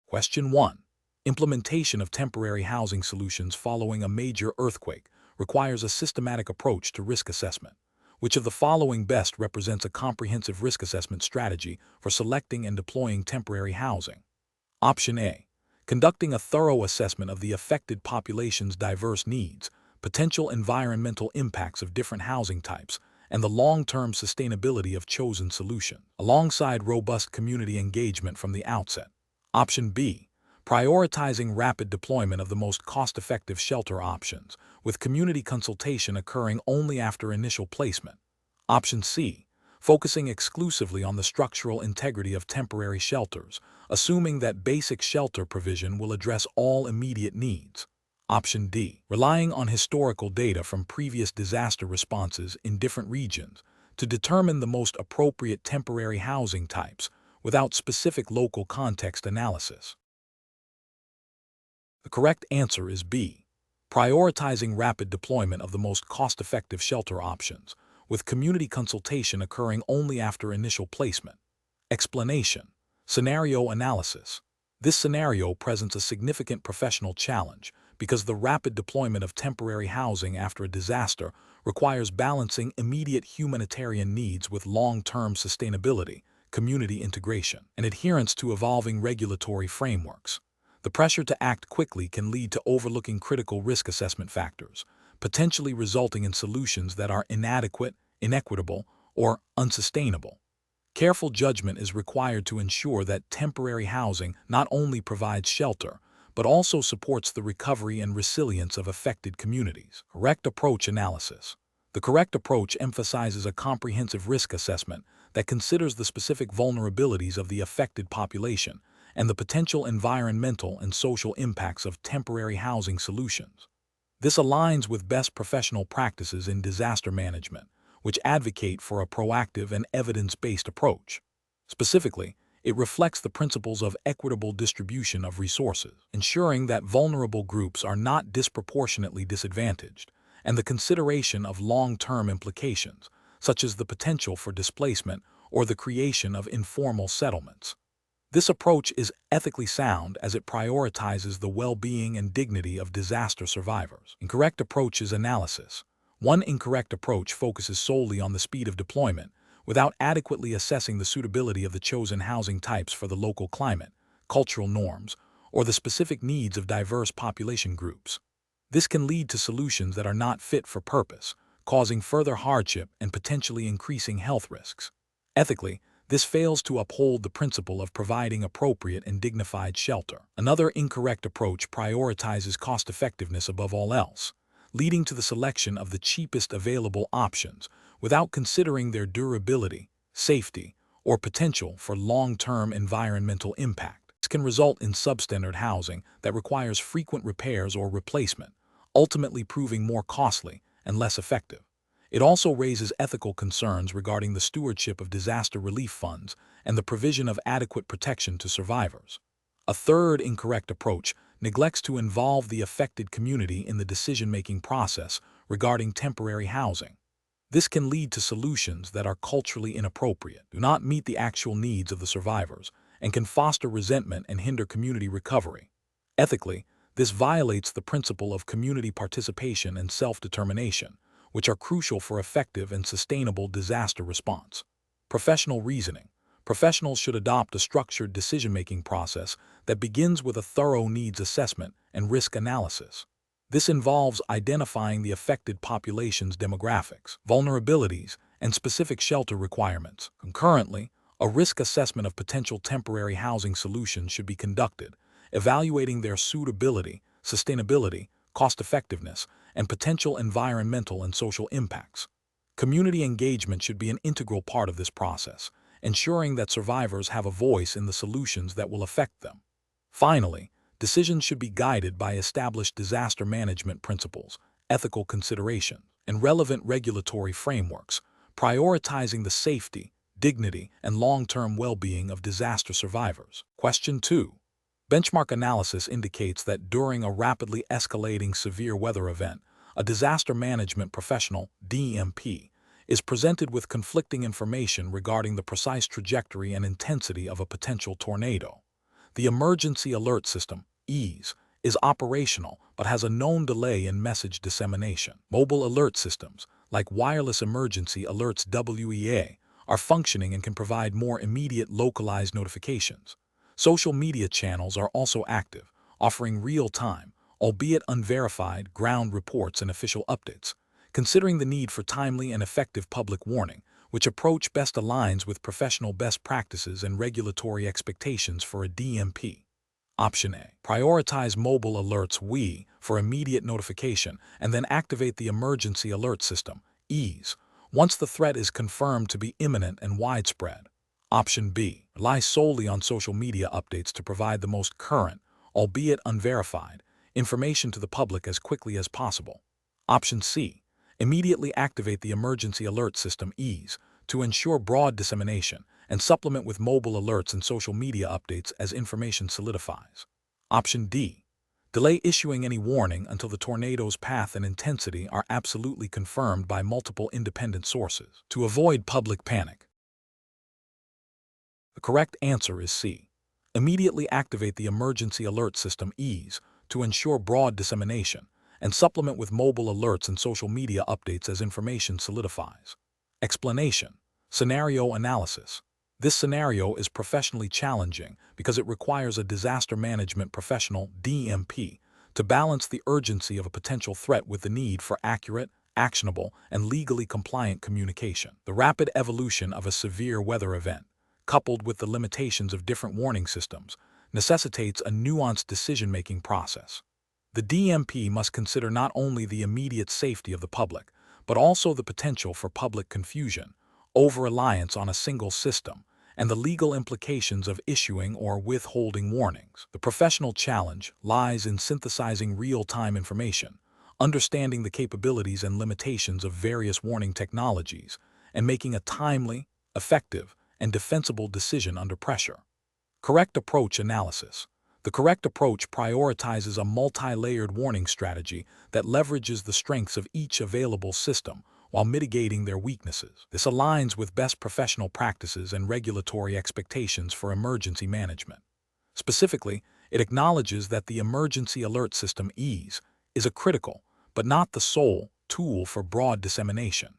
Question 1. Implementation of temporary housing solutions following a major earthquake requires a systematic approach to risk assessment. Which of the following best represents a comprehensive risk assessment strategy for selecting and deploying temporary housing? Option A. Conducting a thorough assessment of the affected population's diverse needs, potential environmental impacts of different housing types, and the long-term sustainability of chosen solution, alongside robust community engagement from the outset. Option B. Prioritizing rapid deployment of the most cost-effective shelter options, with community consultation occurring only after initial placement. Option C. Focusing exclusively on the structural integrity of temporary shelters, assuming that basic shelter provision will address all immediate needs. Option D. Relying on historical data from previous disaster responses in different regions to determine the most appropriate temporary housing types without specific local context analysis. The correct answer is B. Prioritizing rapid deployment of the most cost-effective shelter options, with community consultation occurring only after initial placement. Explanation. Scenario analysis. This scenario presents a significant professional challenge because the rapid deployment of temporary housing after a disaster requires balancing immediate humanitarian needs with long-term sustainability, community integration, and adherence to evolving regulatory frameworks. The pressure to act quickly can lead to overlooking critical risk assessment factors, potentially resulting in solutions that are inadequate, inequitable, or unsustainable. Careful judgment is required to ensure that temporary housing not only provides shelter, but also supports the recovery and resilience of affected communities. Correct approach analysis. The correct approach emphasizes a comprehensive risk assessment that considers the specific vulnerabilities of the affected population and the potential environmental and social impacts of temporary housing solutions. This aligns with best professional practices in disaster management, which advocate for a proactive and evidence-based approach. Specifically, it reflects the principles of equitable distribution of resources, ensuring that vulnerable groups are not disproportionately disadvantaged, and the consideration of long-term implications, such as the potential for displacement or the creation of informal settlements. This approach is ethically sound as it prioritizes the well-being and dignity of disaster survivors. Incorrect approach is analysis. One incorrect approach focuses solely on the speed of deployment, without adequately assessing the suitability of the chosen housing types for the local climate, cultural norms, or the specific needs of diverse population groups. This can lead to solutions that are not fit for purpose, causing further hardship and potentially increasing health risks. Ethically, this fails to uphold the principle of providing appropriate and dignified shelter. Another incorrect approach prioritizes cost-effectiveness above all else, leading to the selection of the cheapest available options without considering their durability, safety, or potential for long-term environmental impact. This can result in substandard housing that requires frequent repairs or replacement, ultimately proving more costly and less effective. It also raises ethical concerns regarding the stewardship of disaster relief funds and the provision of adequate protection to survivors. A third incorrect approach neglects to involve the affected community in the decision-making process regarding temporary housing. This can lead to solutions that are culturally inappropriate, do not meet the actual needs of the survivors, and can foster resentment and hinder community recovery. Ethically, this violates the principle of community participation and self-determination, which are crucial for effective and sustainable disaster response. Professional reasoning. Professionals should adopt a structured decision-making process that begins with a thorough needs assessment and risk analysis. This involves identifying the affected population's demographics, vulnerabilities, and specific shelter requirements. Concurrently, a risk assessment of potential temporary housing solutions should be conducted, evaluating their suitability, sustainability, cost-effectiveness, and potential environmental and social impacts. Community engagement should be an integral part of this process, ensuring that survivors have a voice in the solutions that will affect them. Finally, decisions should be guided by established disaster management principles, ethical considerations, and relevant regulatory frameworks, prioritizing the safety, dignity, and long-term well-being of disaster survivors. Question 2. Benchmark analysis indicates that during a rapidly escalating severe weather event, a disaster management professional, DMP, is presented with conflicting information regarding the precise trajectory and intensity of a potential tornado. The emergency alert system, EASE, is operational but has a known delay in message dissemination. Mobile alert systems, like wireless emergency alerts WEA, are functioning and can provide more immediate localized notifications. Social media channels are also active, offering real-time, albeit unverified, ground reports and official updates. Considering the need for timely and effective public warning, which approach best aligns with professional best practices and regulatory expectations for a DMP? Option A. Prioritize mobile alerts WE for immediate notification and then activate the emergency alert system, EASE, once the threat is confirmed to be imminent and widespread. Option B. Rely solely on social media updates to provide the most current, albeit unverified, information to the public as quickly as possible. Option C. Immediately activate the emergency alert system, EASE, to ensure broad dissemination and supplement with mobile alerts and social media updates as information solidifies. Option D. Delay issuing any warning until the tornado's path and intensity are absolutely confirmed by multiple independent sources. To avoid public panic, the correct answer is C. Immediately activate the emergency alert system, EASE, to ensure broad dissemination and supplement with mobile alerts and social media updates as information solidifies. Explanation. Scenario analysis. This scenario is professionally challenging because it requires a disaster management professional, DMP, to balance the urgency of a potential threat with the need for accurate, actionable, and legally compliant communication. The rapid evolution of a severe weather event, coupled with the limitations of different warning systems, necessitates a nuanced decision-making process. The DMP must consider not only the immediate safety of the public, but also the potential for public confusion, over-reliance on a single system, and the legal implications of issuing or withholding warnings. The professional challenge lies in synthesizing real-time information, understanding the capabilities and limitations of various warning technologies, and making a timely, effective, and defensible decision under pressure. Correct approach analysis. The correct approach prioritizes a multi-layered warning strategy that leverages the strengths of each available system while mitigating their weaknesses. This aligns with best professional practices and regulatory expectations for emergency management. Specifically, it acknowledges that the emergency alert system, EASE, is a critical, but not the sole, tool for broad dissemination.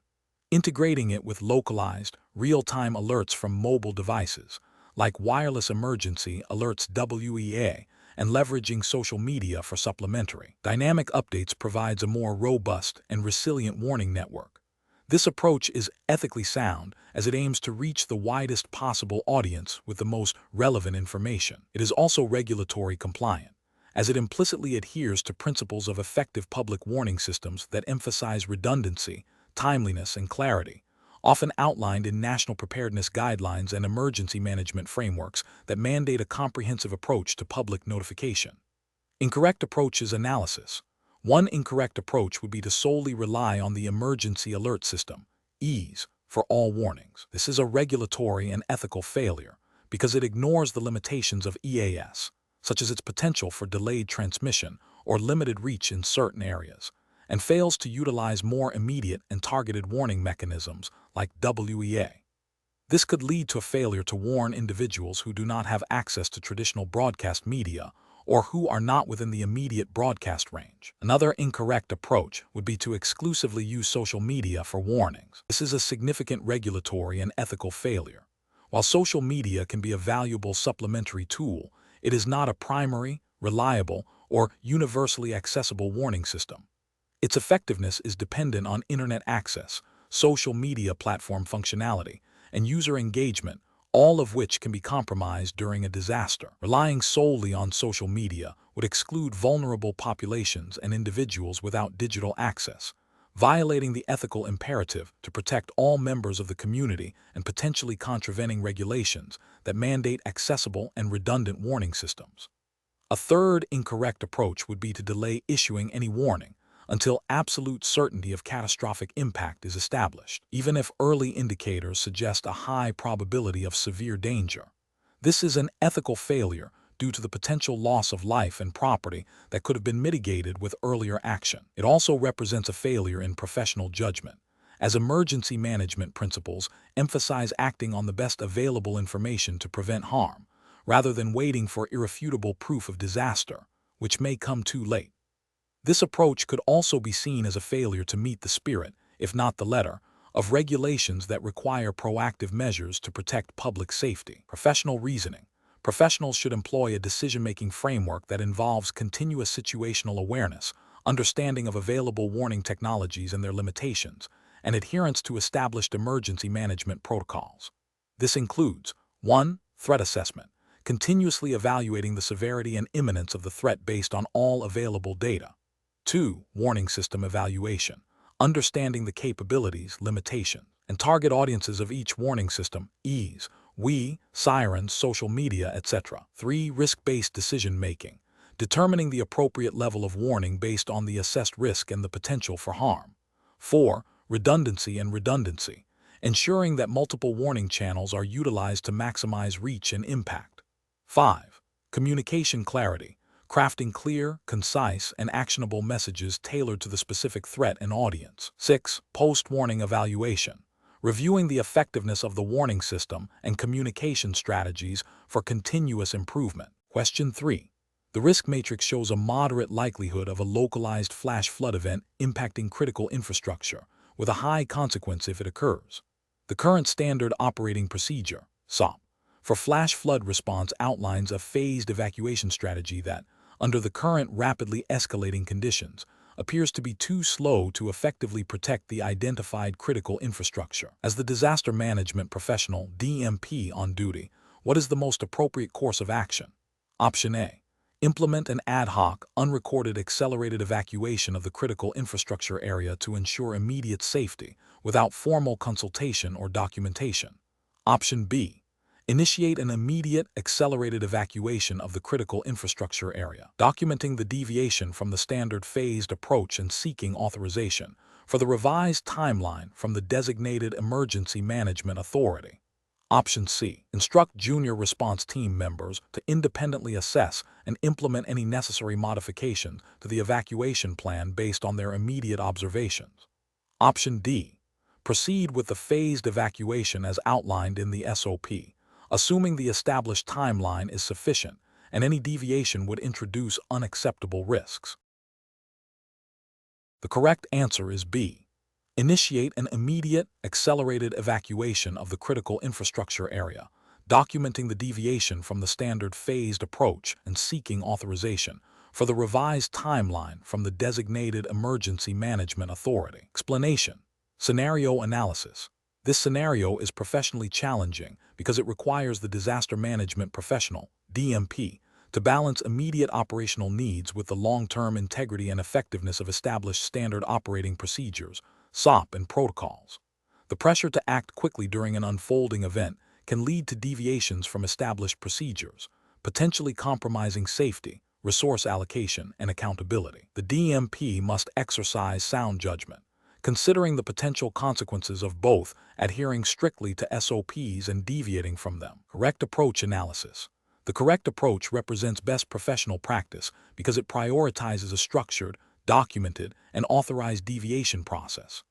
Integrating it with localized, real-time alerts from mobile devices, like wireless emergency alerts WEA, and leveraging social media for supplementary dynamic updates provides a more robust and resilient warning network. This approach is ethically sound as it aims to reach the widest possible audience with the most relevant information. It is also regulatory compliant, as it implicitly adheres to principles of effective public warning systems that emphasize redundancy, timeliness, and clarity, often outlined in national preparedness guidelines and emergency management frameworks that mandate a comprehensive approach to public notification. Incorrect approaches analysis. One incorrect approach would be to solely rely on the emergency alert system, EASE, for all warnings. This is a regulatory and ethical failure because it ignores the limitations of EAS, such as its potential for delayed transmission or limited reach in certain areas, and fails to utilize more immediate and targeted warning mechanisms like WEA. This could lead to a failure to warn individuals who do not have access to traditional broadcast media or who are not within the immediate broadcast range. Another incorrect approach would be to exclusively use social media for warnings. This is a significant regulatory and ethical failure. While social media can be a valuable supplementary tool, it is not a primary, reliable, or universally accessible warning system. Its effectiveness is dependent on internet access, social media platform functionality, and user engagement, all of which can be compromised during a disaster. Relying solely on social media would exclude vulnerable populations and individuals without digital access, violating the ethical imperative to protect all members of the community and potentially contravening regulations that mandate accessible and redundant warning systems. A third incorrect approach would be to delay issuing any warning until absolute certainty of catastrophic impact is established, even if early indicators suggest a high probability of severe danger. This is an ethical failure due to the potential loss of life and property that could have been mitigated with earlier action. It also represents a failure in professional judgment, as emergency management principles emphasize acting on the best available information to prevent harm, rather than waiting for irrefutable proof of disaster, which may come too late. This approach could also be seen as a failure to meet the spirit, if not the letter, of regulations that require proactive measures to protect public safety. Professional reasoning. Professionals should employ a decision-making framework that involves continuous situational awareness, understanding of available warning technologies and their limitations, and adherence to established emergency management protocols. This includes 1. Threat assessment, continuously evaluating the severity and imminence of the threat based on all available data. 2. Warning system evaluation, understanding the capabilities, limitations, and target audiences of each warning system, ease, sirens, social media, etc. 3. Risk-based decision-making, determining the appropriate level of warning based on the assessed risk and the potential for harm. 4. Redundancy and redundancy, ensuring that multiple warning channels are utilized to maximize reach and impact. 5. Communication clarity, crafting clear, concise, and actionable messages tailored to the specific threat and audience. 6. Post-warning evaluation, reviewing the effectiveness of the warning system and communication strategies for continuous improvement. Question 3. The risk matrix shows a moderate likelihood of a localized flash flood event impacting critical infrastructure, with a high consequence if it occurs. The current standard operating procedure, SOP, for flash flood response outlines a phased evacuation strategy that, under the current rapidly escalating conditions, appears to be too slow to effectively protect the identified critical infrastructure. As the disaster management professional DMP on duty, what is the most appropriate course of action? Option A. Implement an ad hoc, unrecorded accelerated evacuation of the critical infrastructure area to ensure immediate safety without formal consultation or documentation. Option B. Initiate an immediate, accelerated evacuation of the critical infrastructure area, documenting the deviation from the standard phased approach and seeking authorization for the revised timeline from the designated emergency management authority. Option C. Instruct junior response team members to independently assess and implement any necessary modifications to the evacuation plan based on their immediate observations. Option D. Proceed with the phased evacuation as outlined in the SOP, assuming the established timeline is sufficient and any deviation would introduce unacceptable risks. The correct answer is B. Initiate an immediate, accelerated evacuation of the critical infrastructure area, documenting the deviation from the standard phased approach and seeking authorization for the revised timeline from the designated emergency management authority. Explanation. Scenario analysis. This scenario is professionally challenging because it requires the disaster management professional, DMP, to balance immediate operational needs with the long-term integrity and effectiveness of established standard operating procedures, SOP, and protocols. The pressure to act quickly during an unfolding event can lead to deviations from established procedures, potentially compromising safety, resource allocation, and accountability. The DMP must exercise sound judgment, considering the potential consequences of both adhering strictly to SOPs and deviating from them. Correct approach analysis. The correct approach represents best professional practice because it prioritizes a structured, documented, and authorized deviation process.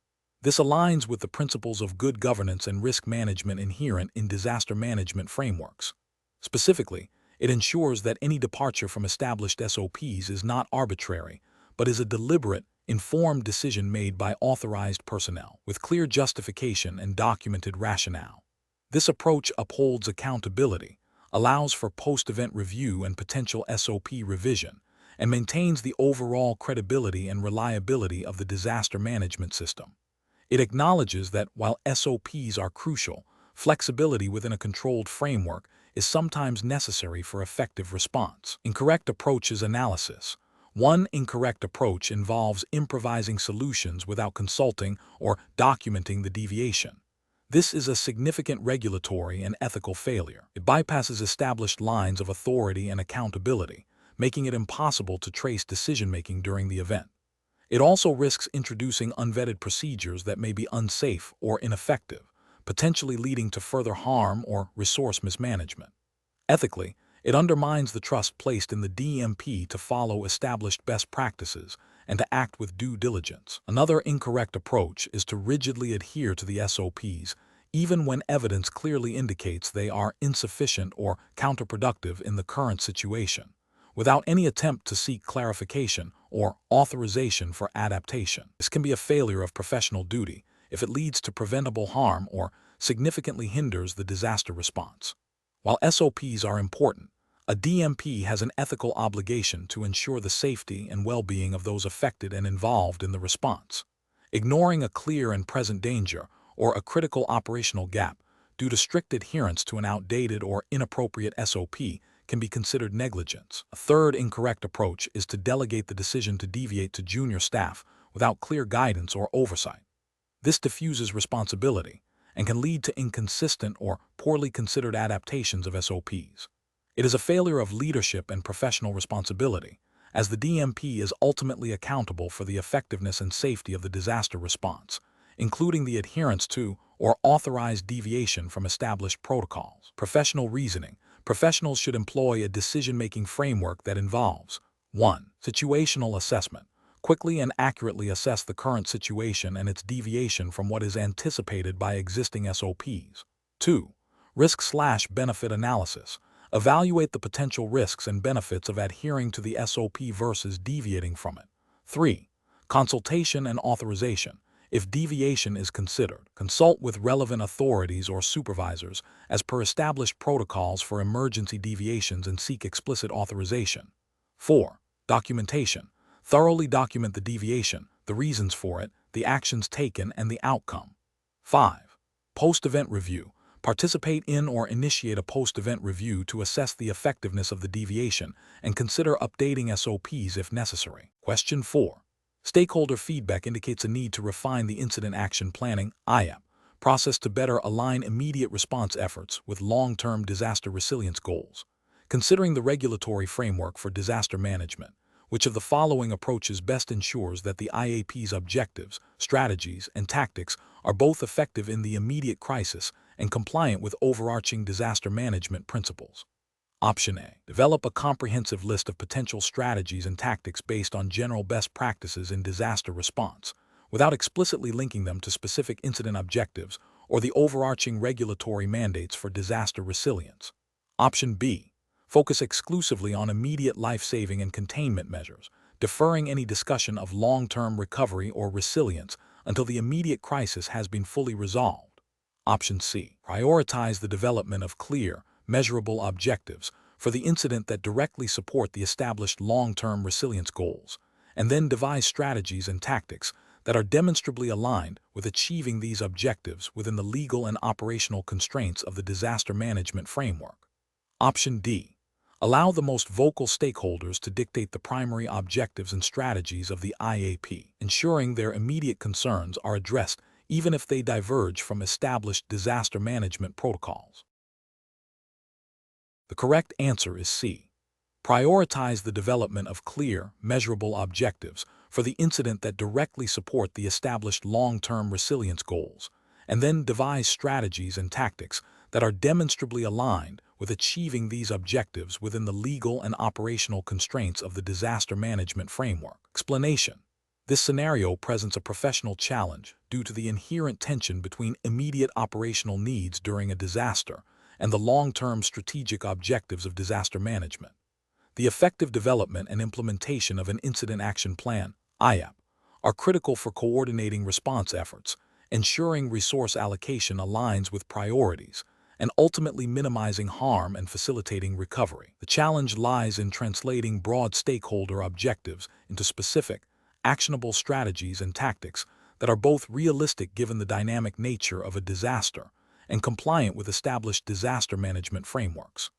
This aligns with the principles of good governance and risk management inherent in disaster management frameworks. Specifically, it ensures that any departure from established SOPs is not arbitrary, but is a deliberate, informed decision made by authorized personnel with clear justification and documented rationale. This approach upholds accountability, allows for post-event review and potential SOP revision, and maintains the overall credibility and reliability of the disaster management system. It acknowledges that while SOPs are crucial, flexibility within a controlled framework is sometimes necessary for effective response. Incorrect approaches analysis. One incorrect approach involves improvising solutions without consulting or documenting the deviation. This is a significant regulatory and ethical failure. It bypasses established lines of authority and accountability, making it impossible to trace decision-making during the event. It also risks introducing unvetted procedures that may be unsafe or ineffective, potentially leading to further harm or resource mismanagement. Ethically, it undermines the trust placed in the DMP to follow established best practices and to act with due diligence. Another incorrect approach is to rigidly adhere to the SOPs, even when evidence clearly indicates they are insufficient or counterproductive in the current situation, without any attempt to seek clarification or authorization for adaptation. This can be a failure of professional duty if it leads to preventable harm or significantly hinders the disaster response. While SOPs are important, a DMP has an ethical obligation to ensure the safety and well-being of those affected and involved in the response. Ignoring a clear and present danger or a critical operational gap due to strict adherence to an outdated or inappropriate SOP can be considered negligence. A third incorrect approach is to delegate the decision to deviate to junior staff without clear guidance or oversight. This diffuses responsibility and can lead to inconsistent or poorly considered adaptations of SOPs. It is a failure of leadership and professional responsibility, as the DMP is ultimately accountable for the effectiveness and safety of the disaster response, including the adherence to or authorized deviation from established protocols. Professional reasoning. Professionals should employ a decision-making framework that involves 1. Situational assessment. Quickly and accurately assess the current situation and its deviation from what is anticipated by existing SOPs. 2. Risk/benefit analysis. Evaluate the potential risks and benefits of adhering to the SOP versus deviating from it. 3. Consultation and authorization. If deviation is considered, consult with relevant authorities or supervisors as per established protocols for emergency deviations and seek explicit authorization. 4. Documentation. Thoroughly document the deviation, the reasons for it, the actions taken, and the outcome. 5. Post-event review. Participate in or initiate a post-event review to assess the effectiveness of the deviation and consider updating SOPs if necessary. Question 4. Stakeholder feedback indicates a need to refine the Incident Action Planning (IAP) process to better align immediate response efforts with long-term disaster resilience goals. Considering the regulatory framework for disaster management, which of the following approaches best ensures that the IAP's objectives, strategies, and tactics are both effective in the immediate crisis and compliant with overarching disaster management principles? Option A. Develop a comprehensive list of potential strategies and tactics based on general best practices in disaster response, without explicitly linking them to specific incident objectives or the overarching regulatory mandates for disaster resilience. Option B. Focus exclusively on immediate life-saving and containment measures, deferring any discussion of long-term recovery or resilience until the immediate crisis has been fully resolved. Option C. Prioritize the development of clear, measurable objectives for the incident that directly support the established long-term resilience goals, and then devise strategies and tactics that are demonstrably aligned with achieving these objectives within the legal and operational constraints of the disaster management framework. Option D. Allow the most vocal stakeholders to dictate the primary objectives and strategies of the IAP, ensuring their immediate concerns are addressed even if they diverge from established disaster management protocols. The correct answer is C. Prioritize the development of clear, measurable objectives for the incident that directly support the established long-term resilience goals, and then devise strategies and tactics that are demonstrably aligned with achieving these objectives within the legal and operational constraints of the disaster management framework. Explanation. This scenario presents a professional challenge due to the inherent tension between immediate operational needs during a disaster and the long-term strategic objectives of disaster management. The effective development and implementation of an Incident Action Plan (IAP) are critical for coordinating response efforts, ensuring resource allocation aligns with priorities, and ultimately minimizing harm and facilitating recovery. The challenge lies in translating broad stakeholder objectives into specific, actionable strategies and tactics that are both realistic given the dynamic nature of a disaster and compliant with established disaster management frameworks.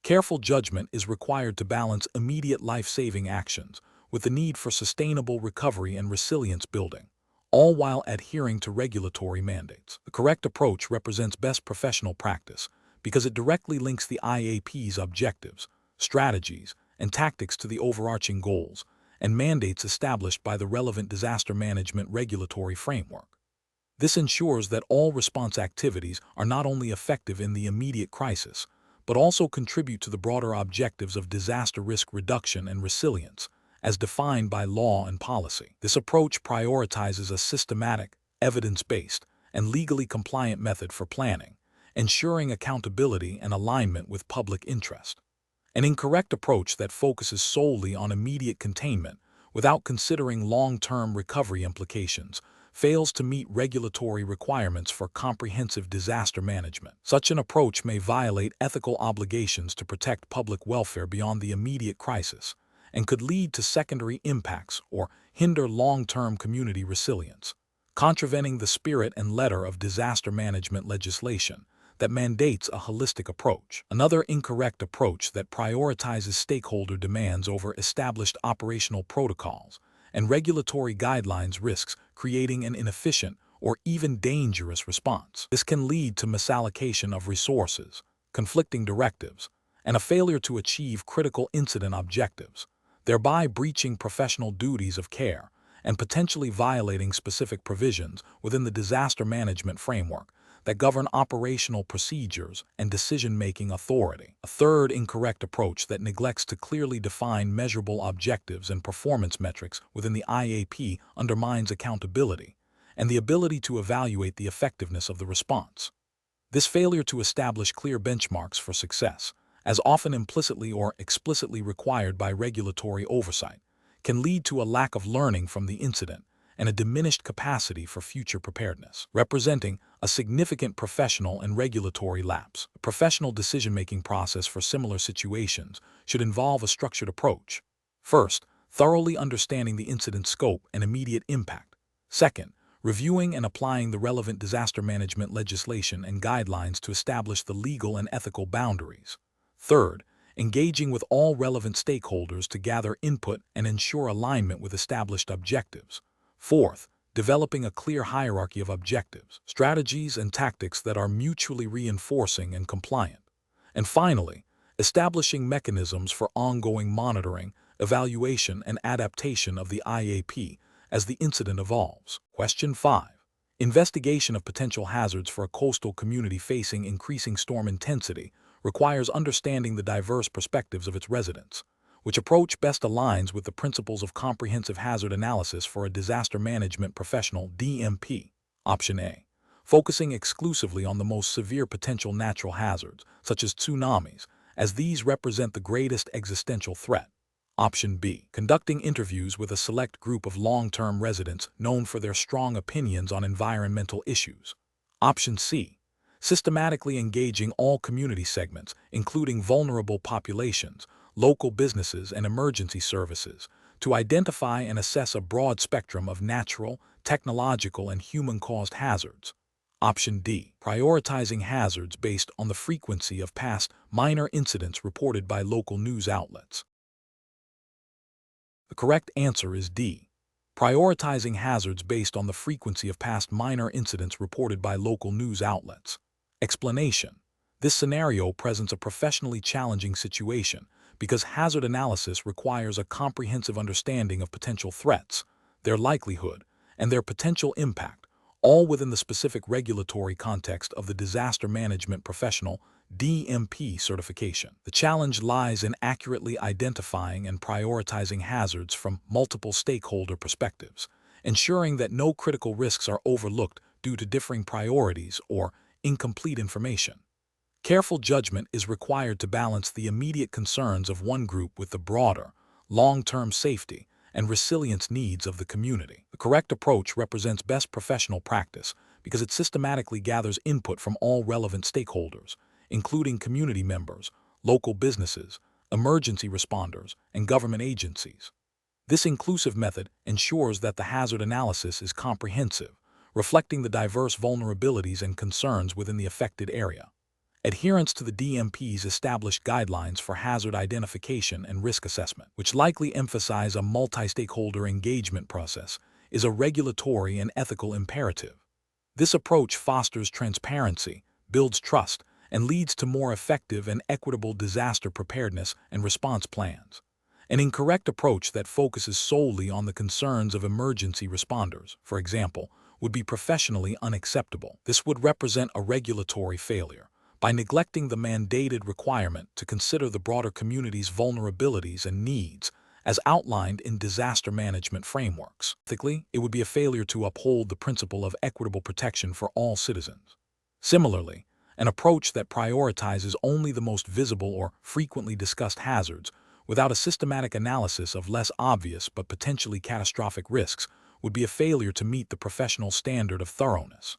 Careful judgment is required to balance immediate life-saving actions with the need for sustainable recovery and resilience building, all while adhering to regulatory mandates. The correct approach represents best professional practice because it directly links the IAP's objectives, strategies, and tactics to the overarching goals and mandates established by the relevant disaster management regulatory framework. This ensures that all response activities are not only effective in the immediate crisis, but also contribute to the broader objectives of disaster risk reduction and resilience, as defined by law and policy. This approach prioritizes a systematic, evidence-based, and legally compliant method for planning, ensuring accountability and alignment with public interest. An incorrect approach that focuses solely on immediate containment without considering long-term recovery implications fails to meet regulatory requirements for comprehensive disaster management. Such an approach may violate ethical obligations to protect public welfare beyond the immediate crisis and could lead to secondary impacts or hinder long-term community resilience, contravening the spirit and letter of disaster management legislation that mandates a holistic approach. Another incorrect approach that prioritizes stakeholder demands over established operational protocols and regulatory guidelines risks creating an inefficient or even dangerous response. This can lead to misallocation of resources, conflicting directives, and a failure to achieve critical incident objectives, thereby breaching professional duties of care and potentially violating specific provisions within the disaster management framework that govern operational procedures and decision-making authority. A third incorrect approach that neglects to clearly define measurable objectives and performance metrics within the IAP undermines accountability and the ability to evaluate the effectiveness of the response. This failure to establish clear benchmarks for success, as often implicitly or explicitly required by regulatory oversight, can lead to a lack of learning from the incident and a diminished capacity for future preparedness, representing a significant professional and regulatory lapse. A professional decision-making process for similar situations should involve a structured approach. First, thoroughly understanding the incident's scope and immediate impact. Second, reviewing and applying the relevant disaster management legislation and guidelines to establish the legal and ethical boundaries. Third, engaging with all relevant stakeholders to gather input and ensure alignment with established objectives. Fourth, developing a clear hierarchy of objectives, strategies, and tactics that are mutually reinforcing and compliant. And finally, establishing mechanisms for ongoing monitoring, evaluation, and adaptation of the IAP as the incident evolves. Question 5. Investigation of potential hazards for a coastal community facing increasing storm intensity requires understanding the diverse perspectives of its residents. Which approach best aligns with the principles of comprehensive hazard analysis for a disaster management professional DMP? Option A. Focusing exclusively on the most severe potential natural hazards, such as tsunamis, as these represent the greatest existential threat. Option B. Conducting interviews with a select group of long-term residents known for their strong opinions on environmental issues. Option C. Systematically engaging all community segments, including vulnerable populations, local businesses, and emergency services, to identify and assess a broad spectrum of natural, technological, and human-caused hazards. Option D. Prioritizing hazards based on the frequency of past minor incidents reported by local news outlets. The correct answer is D. Prioritizing hazards based on the frequency of past minor incidents reported by local news outlets. Explanation. This scenario presents a professionally challenging situation because hazard analysis requires a comprehensive understanding of potential threats, their likelihood, and their potential impact, all within the specific regulatory context of the Disaster Management Professional DMP certification. The challenge lies in accurately identifying and prioritizing hazards from multiple stakeholder perspectives, ensuring that no critical risks are overlooked due to differing priorities or incomplete information. Careful judgment is required to balance the immediate concerns of one group with the broader, long-term safety and resilience needs of the community. The correct approach represents best professional practice because it systematically gathers input from all relevant stakeholders, including community members, local businesses, emergency responders, and government agencies. This inclusive method ensures that the hazard analysis is comprehensive, reflecting the diverse vulnerabilities and concerns within the affected area. Adherence to the DMP's established guidelines for hazard identification and risk assessment, which likely emphasize a multi-stakeholder engagement process, is a regulatory and ethical imperative. This approach fosters transparency, builds trust, and leads to more effective and equitable disaster preparedness and response plans. An incorrect approach that focuses solely on the concerns of emergency responders, for example, would be professionally unacceptable. This would represent a regulatory failure by neglecting the mandated requirement to consider the broader community's vulnerabilities and needs as outlined in disaster management frameworks. Ethically, it would be a failure to uphold the principle of equitable protection for all citizens. Similarly, an approach that prioritizes only the most visible or frequently discussed hazards without a systematic analysis of less obvious but potentially catastrophic risks would be a failure to meet the professional standard of thoroughness.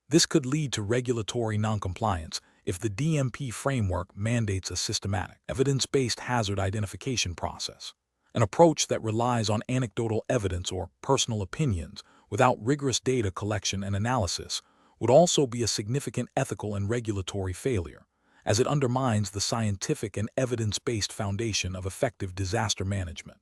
This could lead to regulatory noncompliance if the DMP framework mandates a systematic, evidence-based hazard identification process. An approach that relies on anecdotal evidence or personal opinions without rigorous data collection and analysis would also be a significant ethical and regulatory failure, as it undermines the scientific and evidence-based foundation of effective disaster management.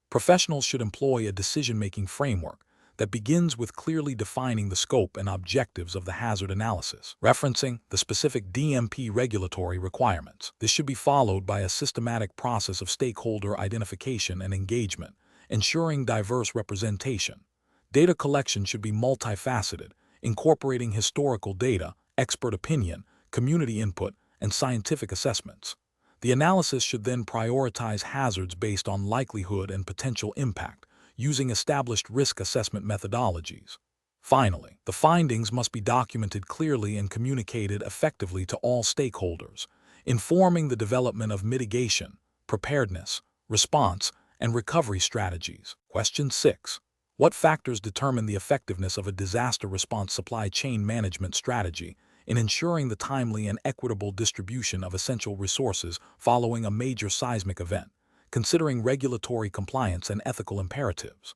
Professionals should employ a decision-making framework that begins with clearly defining the scope and objectives of the hazard analysis, referencing the specific DMP regulatory requirements. This should be followed by a systematic process of stakeholder identification and engagement, ensuring diverse representation. Data collection should be multifaceted, incorporating historical data, expert opinion, community input, and scientific assessments. The analysis should then prioritize hazards based on likelihood and potential impact, using established risk assessment methodologies. Finally, the findings must be documented clearly and communicated effectively to all stakeholders, informing the development of mitigation, preparedness, response, and recovery strategies. Question 6. What factors determine the effectiveness of a disaster response supply chain management strategy in ensuring the timely and equitable distribution of essential resources following a major seismic event, considering regulatory compliance and ethical imperatives?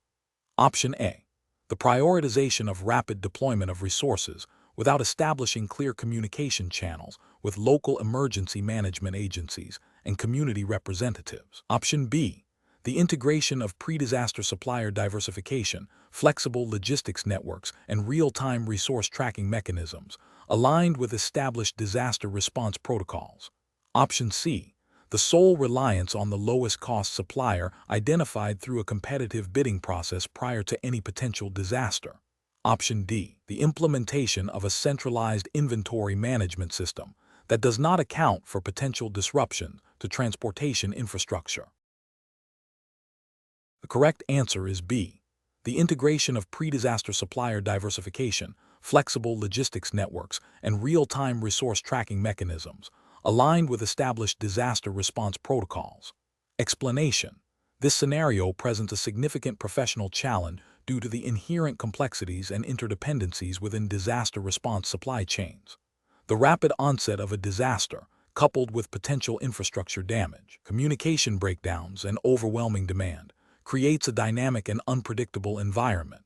Option A. The prioritization of rapid deployment of resources without establishing clear communication channels with local emergency management agencies and community representatives. Option B. The integration of pre-disaster supplier diversification, flexible logistics networks, and real-time resource tracking mechanisms, aligned with established disaster response protocols. Option C. The sole reliance on the lowest-cost supplier identified through a competitive bidding process prior to any potential disaster. Option D. The implementation of a centralized inventory management system that does not account for potential disruption to transportation infrastructure. The correct answer is B. The integration of pre-disaster supplier diversification, flexible logistics networks, and real-time resource tracking mechanisms, aligned with established disaster response protocols. Explanation. This scenario presents a significant professional challenge due to the inherent complexities and interdependencies within disaster response supply chains. The rapid onset of a disaster, coupled with potential infrastructure damage, communication breakdowns, and overwhelming demand, creates a dynamic and unpredictable environment.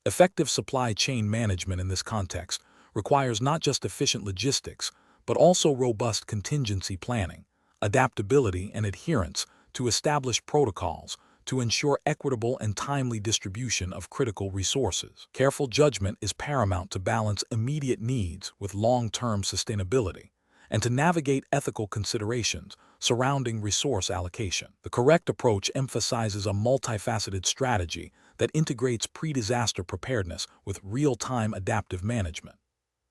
Effective supply chain management in this context requires not just efficient logistics, but also robust contingency planning, adaptability, and adherence to established protocols to ensure equitable and timely distribution of critical resources. Careful judgment is paramount to balance immediate needs with long-term sustainability, and to navigate ethical considerations surrounding resource allocation. The correct approach emphasizes a multifaceted strategy that integrates pre-disaster preparedness with real-time adaptive management.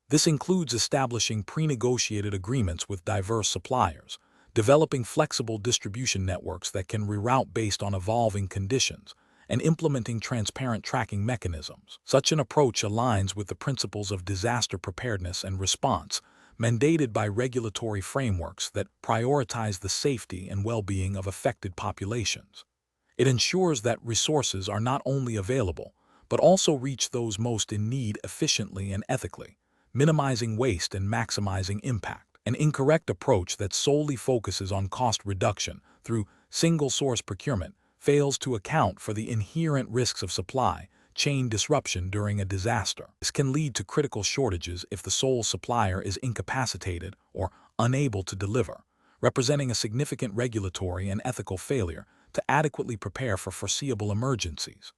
This includes establishing pre-negotiated agreements with diverse suppliers, developing flexible distribution networks that can reroute based on evolving conditions, and implementing transparent tracking mechanisms. Such an approach aligns with the principles of disaster preparedness and response, mandated by regulatory frameworks that prioritize the safety and well-being of affected populations. It ensures that resources are not only available, but also reach those most in need efficiently and ethically, minimizing waste and maximizing impact. An incorrect approach that solely focuses on cost reduction through single-source procurement fails to account for the inherent risks of supply chain disruption during a disaster. This can lead to critical shortages if the sole supplier is incapacitated or unable to deliver, representing a significant regulatory and ethical failure to adequately prepare for foreseeable emergencies.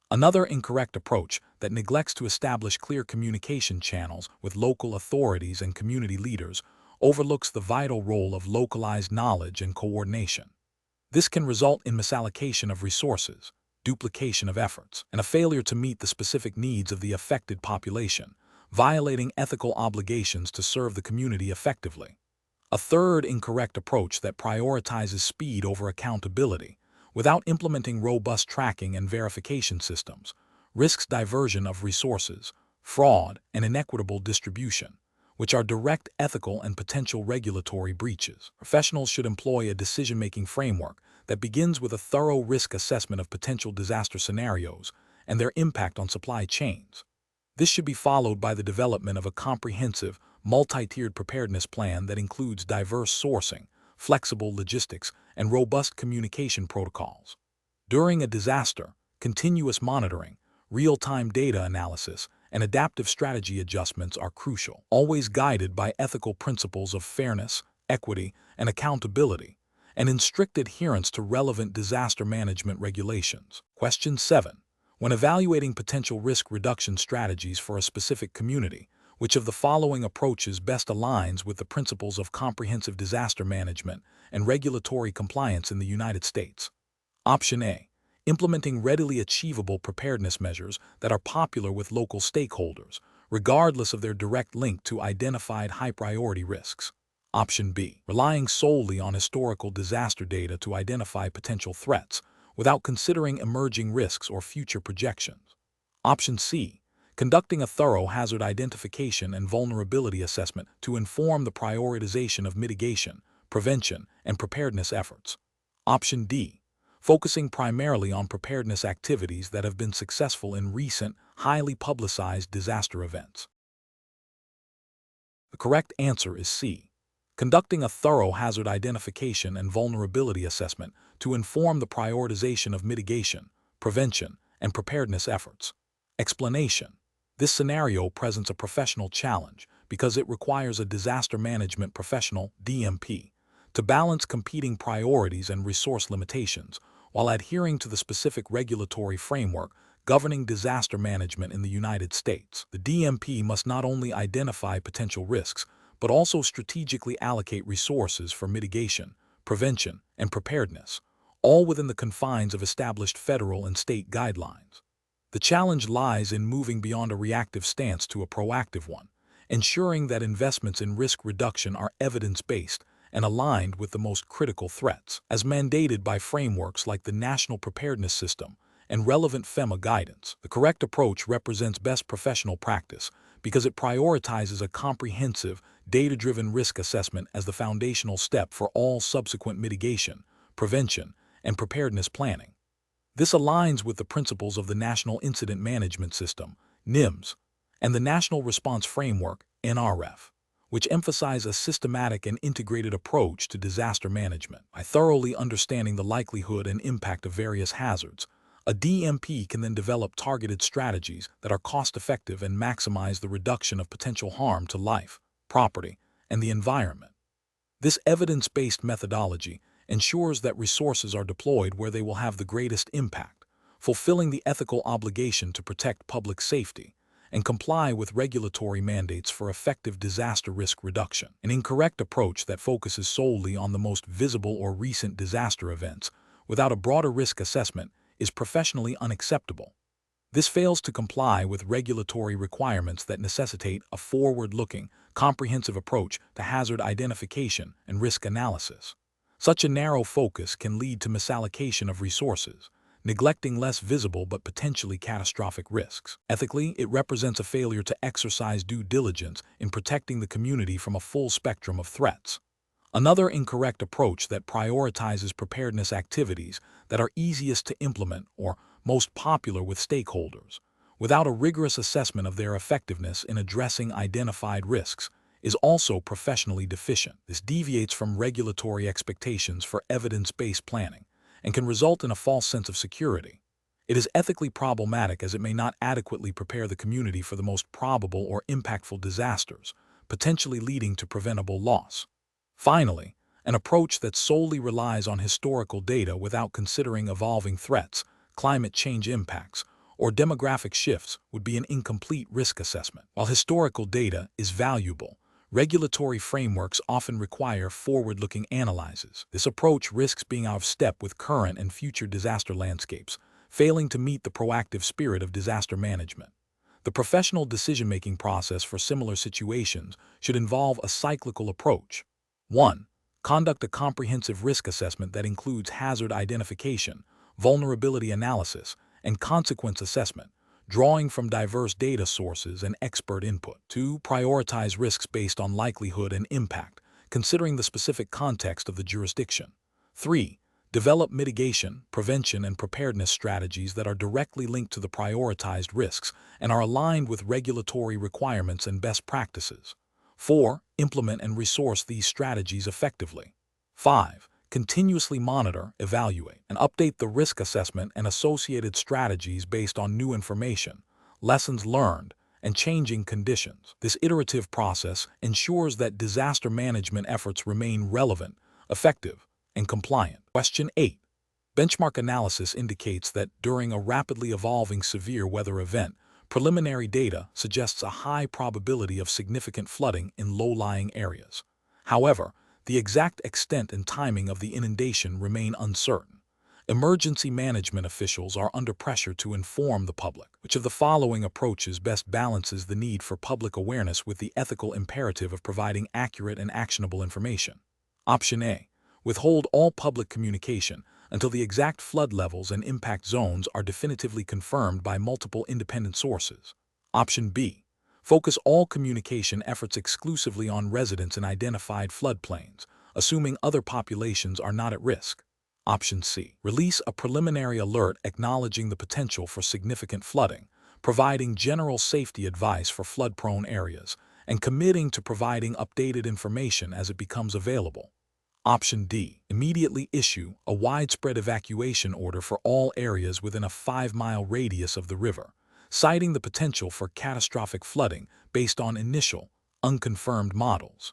Another incorrect approach that neglects to establish clear communication channels with local authorities and community leaders overlooks the vital role of localized knowledge and coordination. This can result in misallocation of resources, duplication of efforts, and a failure to meet the specific needs of the affected population, violating ethical obligations to serve the community effectively. A third incorrect approach that prioritizes speed over accountability without implementing robust tracking and verification systems, risks diversion of resources, fraud, and inequitable distribution, which are direct ethical and potential regulatory breaches. Professionals should employ a decision-making framework that begins with a thorough risk assessment of potential disaster scenarios and their impact on supply chains. This should be followed by the development of a comprehensive, multi-tiered preparedness plan that includes diverse sourcing, flexible logistics, and robust communication protocols. During a disaster, continuous monitoring, real-time data analysis, and adaptive strategy adjustments are crucial, always guided by ethical principles of fairness, equity, and accountability, and in strict adherence to relevant disaster management regulations. Question 7. When evaluating potential risk reduction strategies for a specific community, which of the following approaches best aligns with the principles of comprehensive disaster management and regulatory compliance in the United States? Option A. Implementing readily achievable preparedness measures that are popular with local stakeholders, regardless of their direct link to identified high-priority risks. Option B. Relying solely on historical disaster data to identify potential threats, without considering emerging risks or future projections. Option C. Conducting a thorough hazard identification and vulnerability assessment to inform the prioritization of mitigation, prevention, and preparedness efforts. Option D. Focusing primarily on preparedness activities that have been successful in recent, highly publicized disaster events. The correct answer is C. Conducting a thorough hazard identification and vulnerability assessment to inform the prioritization of mitigation, prevention, and preparedness efforts. Explanation. This scenario presents a professional challenge because it requires a disaster management professional, DMP, to balance competing priorities and resource limitations while adhering to the specific regulatory framework governing disaster management in the United States. The DMP must not only identify potential risks, but also strategically allocate resources for mitigation, prevention, and preparedness, all within the confines of established federal and state guidelines. The challenge lies in moving beyond a reactive stance to a proactive one, ensuring that investments in risk reduction are evidence-based and aligned with the most critical threats, as mandated by frameworks like the National Preparedness System and relevant FEMA guidance. The correct approach represents best professional practice because it prioritizes a comprehensive, data-driven risk assessment as the foundational step for all subsequent mitigation, prevention, and preparedness planning. This aligns with the principles of the National Incident Management System, NIMS, and the National Response Framework, NRF, which emphasize a systematic and integrated approach to disaster management. By thoroughly understanding the likelihood and impact of various hazards, a DMP can then develop targeted strategies that are cost-effective and maximize the reduction of potential harm to life, property, and the environment. This evidence-based methodology ensures that resources are deployed where they will have the greatest impact, fulfilling the ethical obligation to protect public safety and comply with regulatory mandates for effective disaster risk reduction. An incorrect approach that focuses solely on the most visible or recent disaster events without a broader risk assessment is professionally unacceptable. This fails to comply with regulatory requirements that necessitate a forward-looking, comprehensive approach to hazard identification and risk analysis. Such a narrow focus can lead to misallocation of resources, neglecting less visible but potentially catastrophic risks. Ethically, it represents a failure to exercise due diligence in protecting the community from a full spectrum of threats. Another incorrect approach that prioritizes preparedness activities that are easiest to implement or most popular with stakeholders, without a rigorous assessment of their effectiveness in addressing identified risks, is also professionally deficient. This deviates from regulatory expectations for evidence-based planning and can result in a false sense of security. It is ethically problematic as it may not adequately prepare the community for the most probable or impactful disasters, potentially leading to preventable loss. Finally, an approach that solely relies on historical data without considering evolving threats, climate change impacts, or demographic shifts would be an incomplete risk assessment. While historical data is valuable, regulatory frameworks often require forward-looking analyses. This approach risks being out of step with current and future disaster landscapes, failing to meet the proactive spirit of disaster management. The professional decision-making process for similar situations should involve a cyclical approach. 1. Conduct a comprehensive risk assessment that includes hazard identification, vulnerability analysis, and consequence assessment, drawing from diverse data sources and expert input. 2. Prioritize risks based on likelihood and impact, considering the specific context of the jurisdiction. 3. Develop mitigation, prevention, and preparedness strategies that are directly linked to the prioritized risks and are aligned with regulatory requirements and best practices. 4. Implement and resource these strategies effectively. 5. Continuously monitor, evaluate, and update the risk assessment and associated strategies based on new information, lessons learned, and changing conditions. This iterative process ensures that disaster management efforts remain relevant, effective, and compliant. Question 8. Benchmark analysis indicates that during a rapidly evolving severe weather event, preliminary data suggests a high probability of significant flooding in low-lying areas. However, the exact extent and timing of the inundation remain uncertain. Emergency management officials are under pressure to inform the public. Which of the following approaches best balances the need for public awareness with the ethical imperative of providing accurate and actionable information? Option A. Withhold all public communication until the exact flood levels and impact zones are definitively confirmed by multiple independent sources. Option B. Focus all communication efforts exclusively on residents in identified floodplains, assuming other populations are not at risk. Option C. Release a preliminary alert acknowledging the potential for significant flooding, providing general safety advice for flood-prone areas, and committing to providing updated information as it becomes available. Option D. Immediately issue a widespread evacuation order for all areas within a 5-mile radius of the river, citing the potential for catastrophic flooding based on initial, unconfirmed models.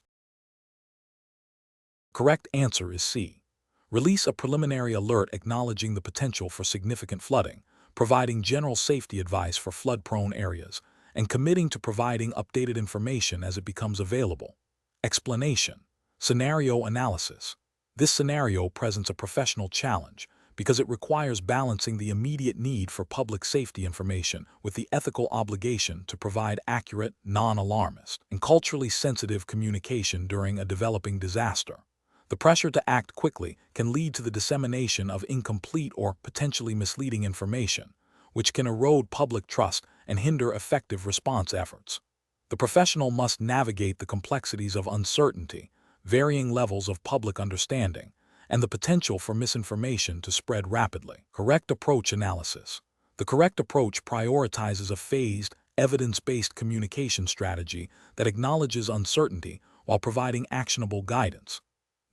Correct answer is C. Release a preliminary alert acknowledging the potential for significant flooding, providing general safety advice for flood-prone areas, and committing to providing updated information as it becomes available. Explanation. Scenario analysis. This scenario presents a professional challenge because it requires balancing the immediate need for public safety information with the ethical obligation to provide accurate, non-alarmist, and culturally sensitive communication during a developing disaster. The pressure to act quickly can lead to the dissemination of incomplete or potentially misleading information, which can erode public trust and hinder effective response efforts. The professional must navigate the complexities of uncertainty, varying levels of public understanding, and the potential for misinformation to spread rapidly. Correct approach analysis. The correct approach prioritizes a phased, evidence-based communication strategy that acknowledges uncertainty while providing actionable guidance.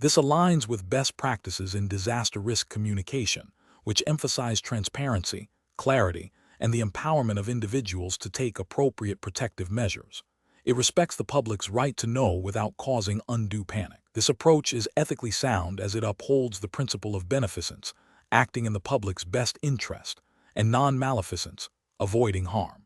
This aligns with best practices in disaster risk communication, which emphasize transparency, clarity, and the empowerment of individuals to take appropriate protective measures. It respects the public's right to know without causing undue panic. This approach is ethically sound as it upholds the principle of beneficence, acting in the public's best interest, and non-maleficence, avoiding harm.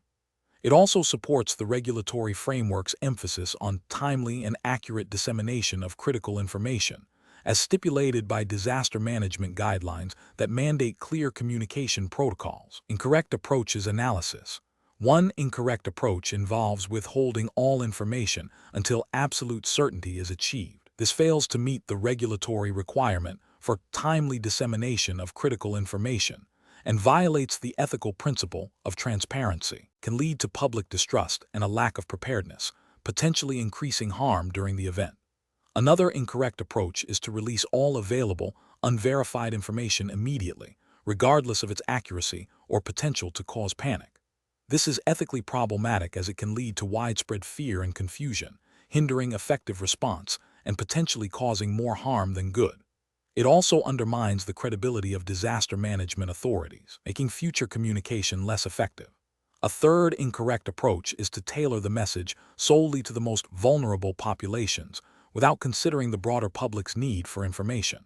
It also supports the regulatory framework's emphasis on timely and accurate dissemination of critical information, as stipulated by disaster management guidelines that mandate clear communication protocols. Incorrect approaches analysis. One incorrect approach involves withholding all information until absolute certainty is achieved. This fails to meet the regulatory requirement for timely dissemination of critical information and violates the ethical principle of transparency, can lead to public distrust and a lack of preparedness, potentially increasing harm during the event. Another incorrect approach is to release all available, unverified information immediately, regardless of its accuracy or potential to cause panic. This is ethically problematic as it can lead to widespread fear and confusion, hindering effective response and potentially causing more harm than good. It also undermines the credibility of disaster management authorities, making future communication less effective. A third incorrect approach is to tailor the message solely to the most vulnerable populations without considering the broader public's need for information.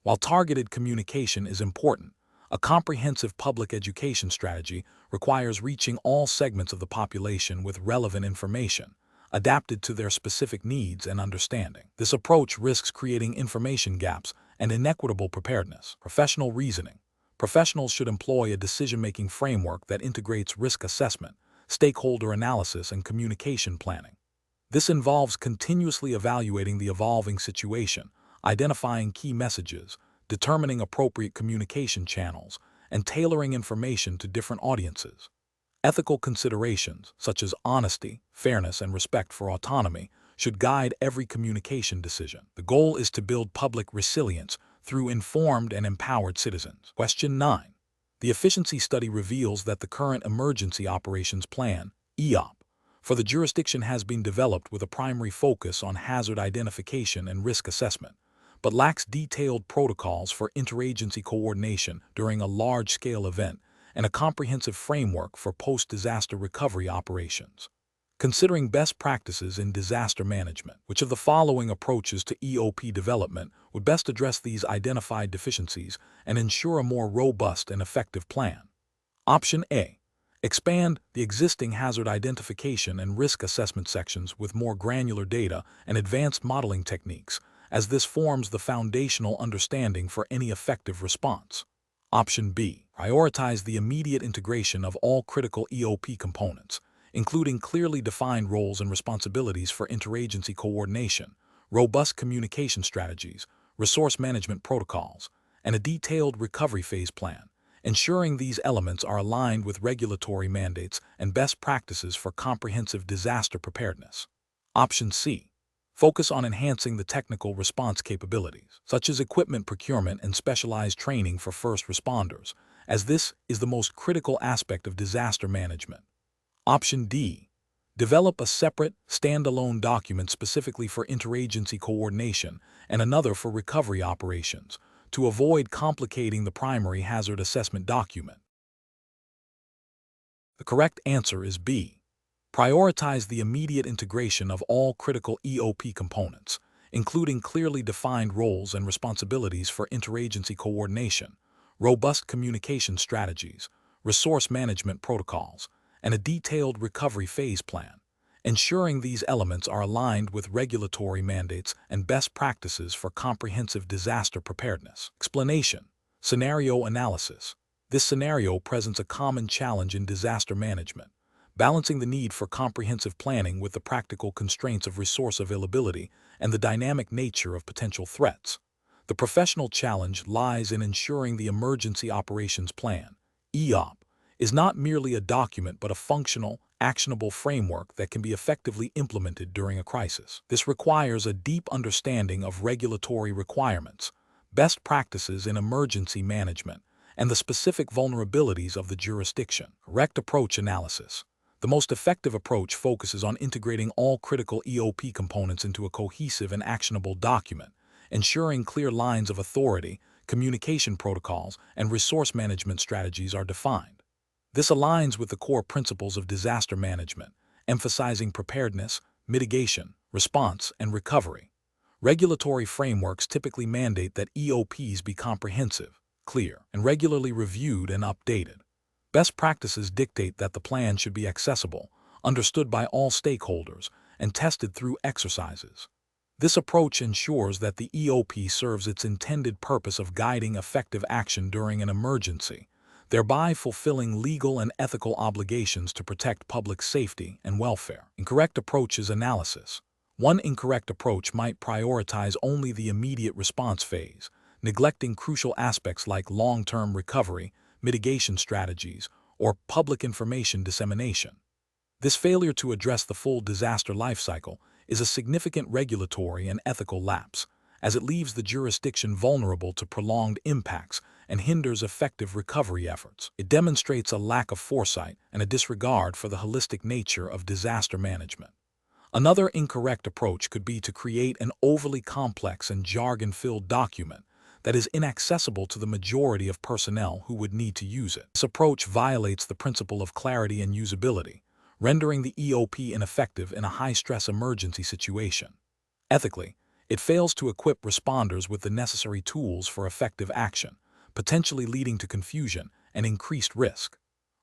While targeted communication is important, a comprehensive public education strategy requires reaching all segments of the population with relevant information, adapted to their specific needs and understanding. This approach risks creating information gaps and inequitable preparedness. Professional reasoning. Professionals should employ a decision-making framework that integrates risk assessment, stakeholder analysis, and communication planning. This involves continuously evaluating the evolving situation, identifying key messages, determining appropriate communication channels, and tailoring information to different audiences. Ethical considerations, such as honesty, fairness, and respect for autonomy, should guide every communication decision. The goal is to build public resilience through informed and empowered citizens. Question 9. The efficiency study reveals that the current Emergency Operations Plan, EOP, for the jurisdiction has been developed with a primary focus on hazard identification and risk assessment, but lacks detailed protocols for interagency coordination during a large-scale event and a comprehensive framework for post-disaster recovery operations. Considering best practices in disaster management, which of the following approaches to EOP development would best address these identified deficiencies and ensure a more robust and effective plan? Option A. Expand the existing hazard identification and risk assessment sections with more granular data and advanced modeling techniques, as this forms the foundational understanding for any effective response. Option B. Prioritize the immediate integration of all critical EOP components, including clearly defined roles and responsibilities for interagency coordination, robust communication strategies, resource management protocols, and a detailed recovery phase plan, ensuring these elements are aligned with regulatory mandates and best practices for comprehensive disaster preparedness. Option C. Focus on enhancing the technical response capabilities, such as equipment procurement and specialized training for first responders, as this is the most critical aspect of disaster management. Option D. Develop a separate, standalone document specifically for interagency coordination and another for recovery operations, to avoid complicating the primary hazard assessment document. The correct answer is B. Prioritize the immediate integration of all critical EOP components, including clearly defined roles and responsibilities for interagency coordination, robust communication strategies, resource management protocols, and a detailed recovery phase plan, ensuring these elements are aligned with regulatory mandates and best practices for comprehensive disaster preparedness. Explanation. Scenario analysis. This scenario presents a common challenge in disaster management, balancing the need for comprehensive planning with the practical constraints of resource availability and the dynamic nature of potential threats. The professional challenge lies in ensuring the Emergency Operations Plan, EOP, is not merely a document but a functional, actionable framework that can be effectively implemented during a crisis. This requires a deep understanding of regulatory requirements, best practices in emergency management, and the specific vulnerabilities of the jurisdiction. Correct approach analysis. The most effective approach focuses on integrating all critical EOP components into a cohesive and actionable document, ensuring clear lines of authority, communication protocols, and resource management strategies are defined. This aligns with the core principles of disaster management, emphasizing preparedness, mitigation, response, and recovery. Regulatory frameworks typically mandate that EOPs be comprehensive, clear, and regularly reviewed and updated. Best practices dictate that the plan should be accessible, understood by all stakeholders, and tested through exercises. This approach ensures that the EOP serves its intended purpose of guiding effective action during an emergency, thereby fulfilling legal and ethical obligations to protect public safety and welfare. Incorrect approaches analysis. One incorrect approach might prioritize only the immediate response phase, neglecting crucial aspects like long-term recovery, mitigation strategies, or public information dissemination. This failure to address the full disaster lifecycle is a significant regulatory and ethical lapse, as it leaves the jurisdiction vulnerable to prolonged impacts and hinders effective recovery efforts. It demonstrates a lack of foresight and a disregard for the holistic nature of disaster management. Another incorrect approach could be to create an overly complex and jargon-filled document that is inaccessible to the majority of personnel who would need to use it. This approach violates the principle of clarity and usability, rendering the EOP ineffective in a high-stress emergency situation. Ethically, it fails to equip responders with the necessary tools for effective action, potentially leading to confusion and increased risk.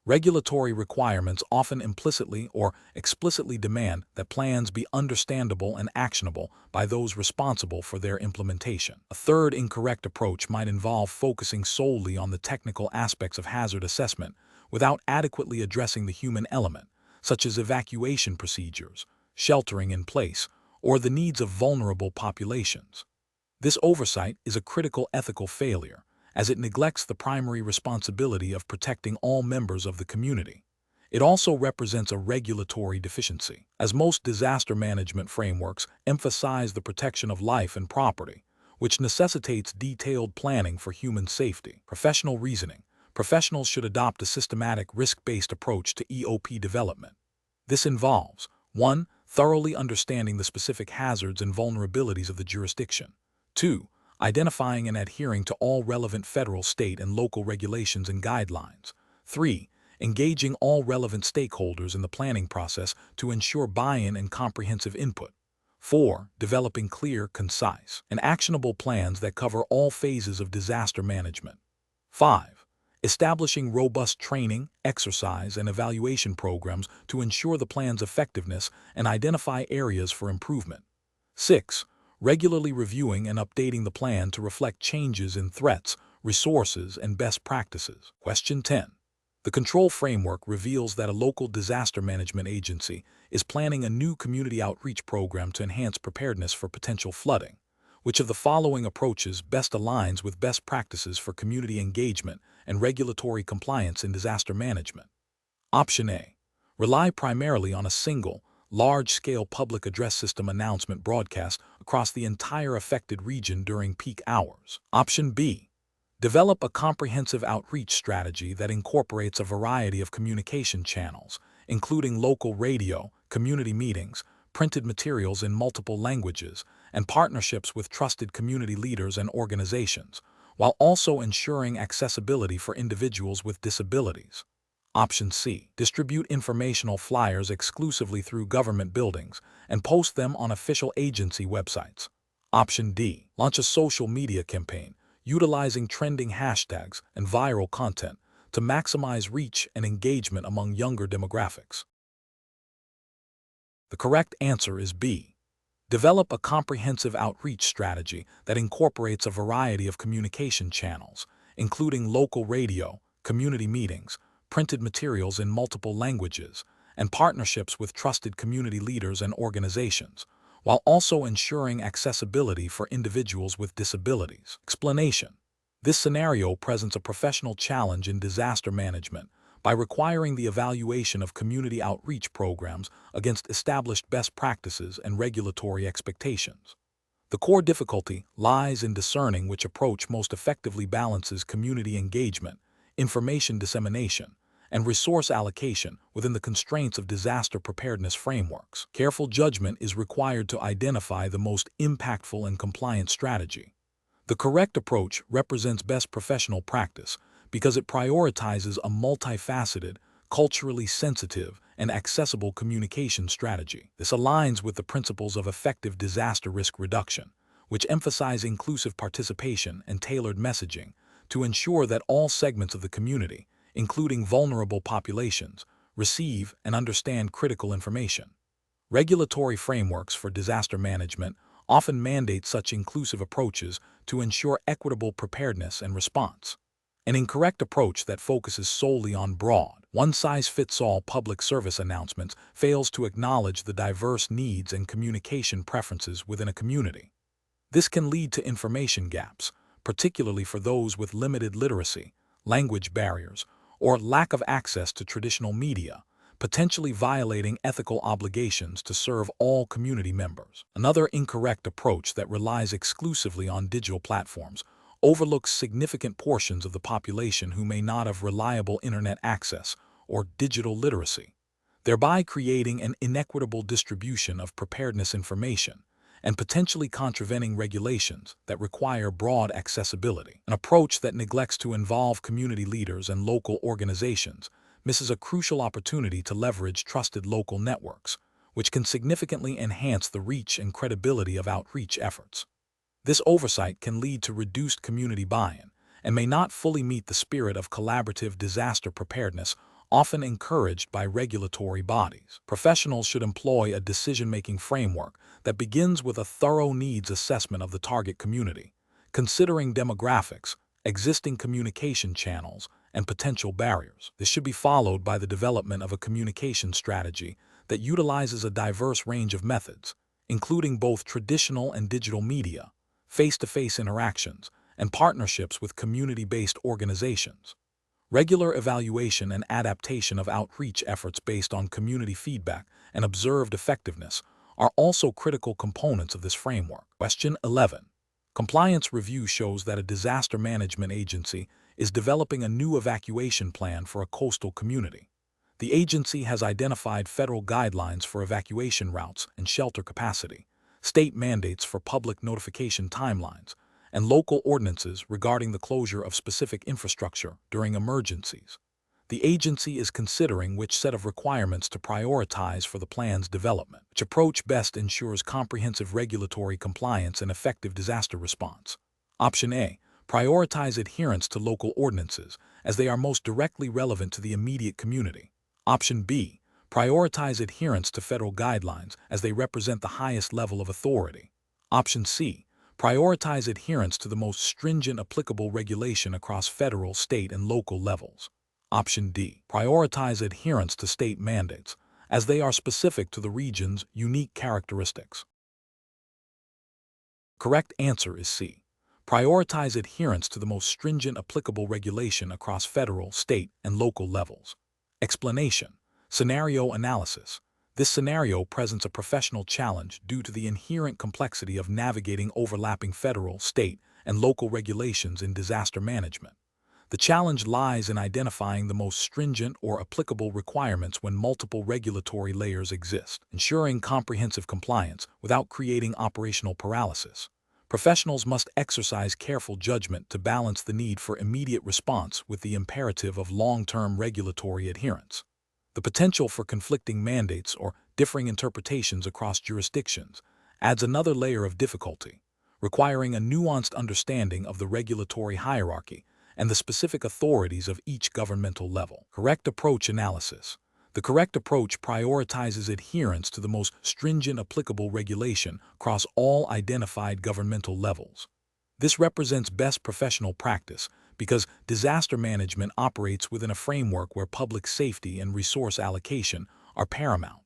Regulatory requirements often implicitly or explicitly demand that plans be understandable and actionable by those responsible for their implementation. A third incorrect approach might involve focusing solely on the technical aspects of hazard assessment without adequately addressing the human element, such as evacuation procedures, sheltering in place, or the needs of vulnerable populations. This oversight is a critical ethical failure, as it neglects the primary responsibility of protecting all members of the community. It also represents a regulatory deficiency, as most disaster management frameworks emphasize the protection of life and property, which necessitates detailed planning for human safety. Professional reasoning. Professionals should adopt a systematic risk-based approach to EOP development. This involves 1. Thoroughly understanding the specific hazards and vulnerabilities of the jurisdiction. 2. Identifying and adhering to all relevant federal, state, and local regulations and guidelines. 3. Engaging all relevant stakeholders in the planning process to ensure buy-in and comprehensive input. 4. Developing clear, concise, and actionable plans that cover all phases of disaster management. 5. Establishing robust training, exercise, and evaluation programs to ensure the plan's effectiveness and identify areas for improvement. 6. Regularly reviewing and updating the plan to reflect changes in threats, resources, and best practices. Question 10. The control framework reveals that a local disaster management agency is planning a new community outreach program to enhance preparedness for potential flooding. Which of the following approaches best aligns with best practices for community engagement and regulatory compliance in disaster management? Option A. Rely primarily on a single, large-scale public address system announcement broadcast across the entire affected region during peak hours. Option B. Develop a comprehensive outreach strategy that incorporates a variety of communication channels, including local radio, community meetings, printed materials in multiple languages, and partnerships with trusted community leaders and organizations, while also ensuring accessibility for individuals with disabilities. Option C. Distribute informational flyers exclusively through government buildings and post them on official agency websites. Option D. Launch a social media campaign utilizing trending hashtags and viral content to maximize reach and engagement among younger demographics. The correct answer is B. Develop a comprehensive outreach strategy that incorporates a variety of communication channels, including local radio, community meetings, printed materials in multiple languages, and partnerships with trusted community leaders and organizations, while also ensuring accessibility for individuals with disabilities. Explanation. This scenario presents a professional challenge in disaster management by requiring the evaluation of community outreach programs against established best practices and regulatory expectations. The core difficulty lies in discerning which approach most effectively balances community engagement, information dissemination, and resource allocation within the constraints of disaster preparedness frameworks. Careful judgment is required to identify the most impactful and compliant strategy. The correct approach represents best professional practice because it prioritizes a multifaceted, culturally sensitive, and accessible communication strategy. This aligns with the principles of effective disaster risk reduction, which emphasize inclusive participation and tailored messaging to ensure that all segments of the community, including vulnerable populations, receive and understand critical information. Regulatory frameworks for disaster management often mandate such inclusive approaches to ensure equitable preparedness and response. An incorrect approach that focuses solely on broad, one-size-fits-all public service announcements fails to acknowledge the diverse needs and communication preferences within a community. This can lead to information gaps, particularly for those with limited literacy, language barriers, or lack of access to traditional media, potentially violating ethical obligations to serve all community members. Another incorrect approach that relies exclusively on digital platforms overlooks significant portions of the population who may not have reliable internet access or digital literacy, thereby creating an inequitable distribution of preparedness information and potentially contravening regulations that require broad accessibility. An approach that neglects to involve community leaders and local organizations misses a crucial opportunity to leverage trusted local networks, which can significantly enhance the reach and credibility of outreach efforts. This oversight can lead to reduced community buy-in and may not fully meet the spirit of collaborative disaster preparedness often encouraged by regulatory bodies. Professionals should employ a decision-making framework that begins with a thorough needs assessment of the target community, considering demographics, existing communication channels, and potential barriers. This should be followed by the development of a communication strategy that utilizes a diverse range of methods, including both traditional and digital media, face-to-face interactions, and partnerships with community-based organizations. Regular evaluation and adaptation of outreach efforts based on community feedback and observed effectiveness are also critical components of this framework. Question 11. Compliance review shows that a disaster management agency is developing a new evacuation plan for a coastal community. The agency has identified federal guidelines for evacuation routes and shelter capacity, state mandates for public notification timelines, and local ordinances regarding the closure of specific infrastructure during emergencies. The agency is considering which set of requirements to prioritize for the plan's development. Which approach best ensures comprehensive regulatory compliance and effective disaster response? Option A. Prioritize adherence to local ordinances, as they are most directly relevant to the immediate community. Option B. Prioritize adherence to federal guidelines, as they represent the highest level of authority. Option C. Prioritize adherence to the most stringent applicable regulation across federal, state, and local levels. Option D. Prioritize adherence to state mandates, as they are specific to the region's unique characteristics. Correct answer is C. Prioritize adherence to the most stringent applicable regulation across federal, state, and local levels. Explanation. Scenario analysis. This scenario presents a professional challenge due to the inherent complexity of navigating overlapping federal, state, and local regulations in disaster management. The challenge lies in identifying the most stringent or applicable requirements when multiple regulatory layers exist, ensuring comprehensive compliance without creating operational paralysis. Professionals must exercise careful judgment to balance the need for immediate response with the imperative of long-term regulatory adherence. The potential for conflicting mandates or differing interpretations across jurisdictions adds another layer of difficulty, requiring a nuanced understanding of the regulatory hierarchy and the specific authorities of each governmental level. Correct approach analysis. The correct approach prioritizes adherence to the most stringent applicable regulation across all identified governmental levels. This represents best professional practice because disaster management operates within a framework where public safety and resource allocation are paramount.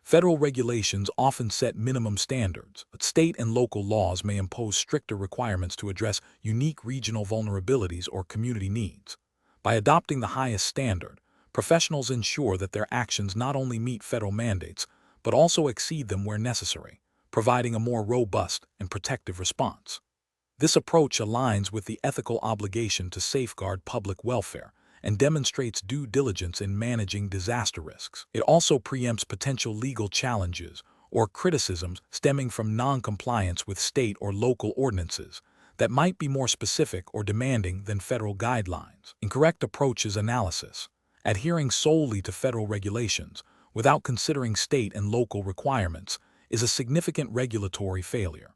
Federal regulations often set minimum standards, but state and local laws may impose stricter requirements to address unique regional vulnerabilities or community needs. By adopting the highest standard, professionals ensure that their actions not only meet federal mandates, but also exceed them where necessary, providing a more robust and protective response. This approach aligns with the ethical obligation to safeguard public welfare and demonstrates due diligence in managing disaster risks. It also preempts potential legal challenges or criticisms stemming from non-compliance with state or local ordinances that might be more specific or demanding than federal guidelines. Incorrect approaches analysis. Adhering solely to federal regulations without considering state and local requirements is a significant regulatory failure.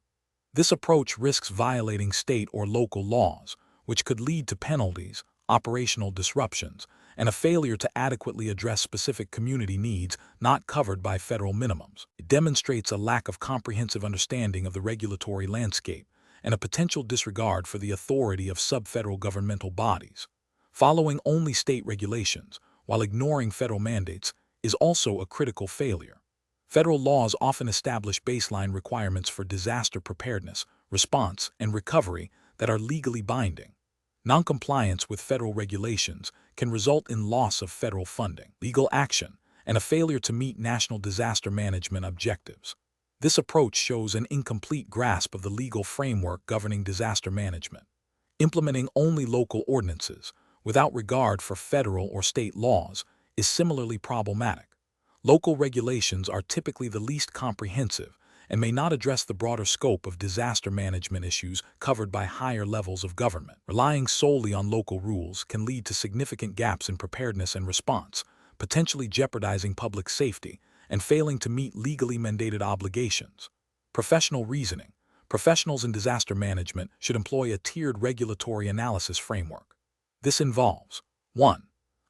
This approach risks violating state or local laws, which could lead to penalties, operational disruptions, and a failure to adequately address specific community needs not covered by federal minimums. It demonstrates a lack of comprehensive understanding of the regulatory landscape and a potential disregard for the authority of sub-federal governmental bodies. Following only state regulations, while ignoring federal mandates, is also a critical failure. Federal laws often establish baseline requirements for disaster preparedness, response, and recovery that are legally binding. Noncompliance with federal regulations can result in loss of federal funding, legal action, and a failure to meet national disaster management objectives. This approach shows an incomplete grasp of the legal framework governing disaster management. Implementing only local ordinances, without regard for federal or state laws, is similarly problematic. Local regulations are typically the least comprehensive and may not address the broader scope of disaster management issues covered by higher levels of government. Relying solely on local rules can lead to significant gaps in preparedness and response, potentially jeopardizing public safety and failing to meet legally mandated obligations. Professional reasoning. Professionals in disaster management should employ a tiered regulatory analysis framework. This involves 1.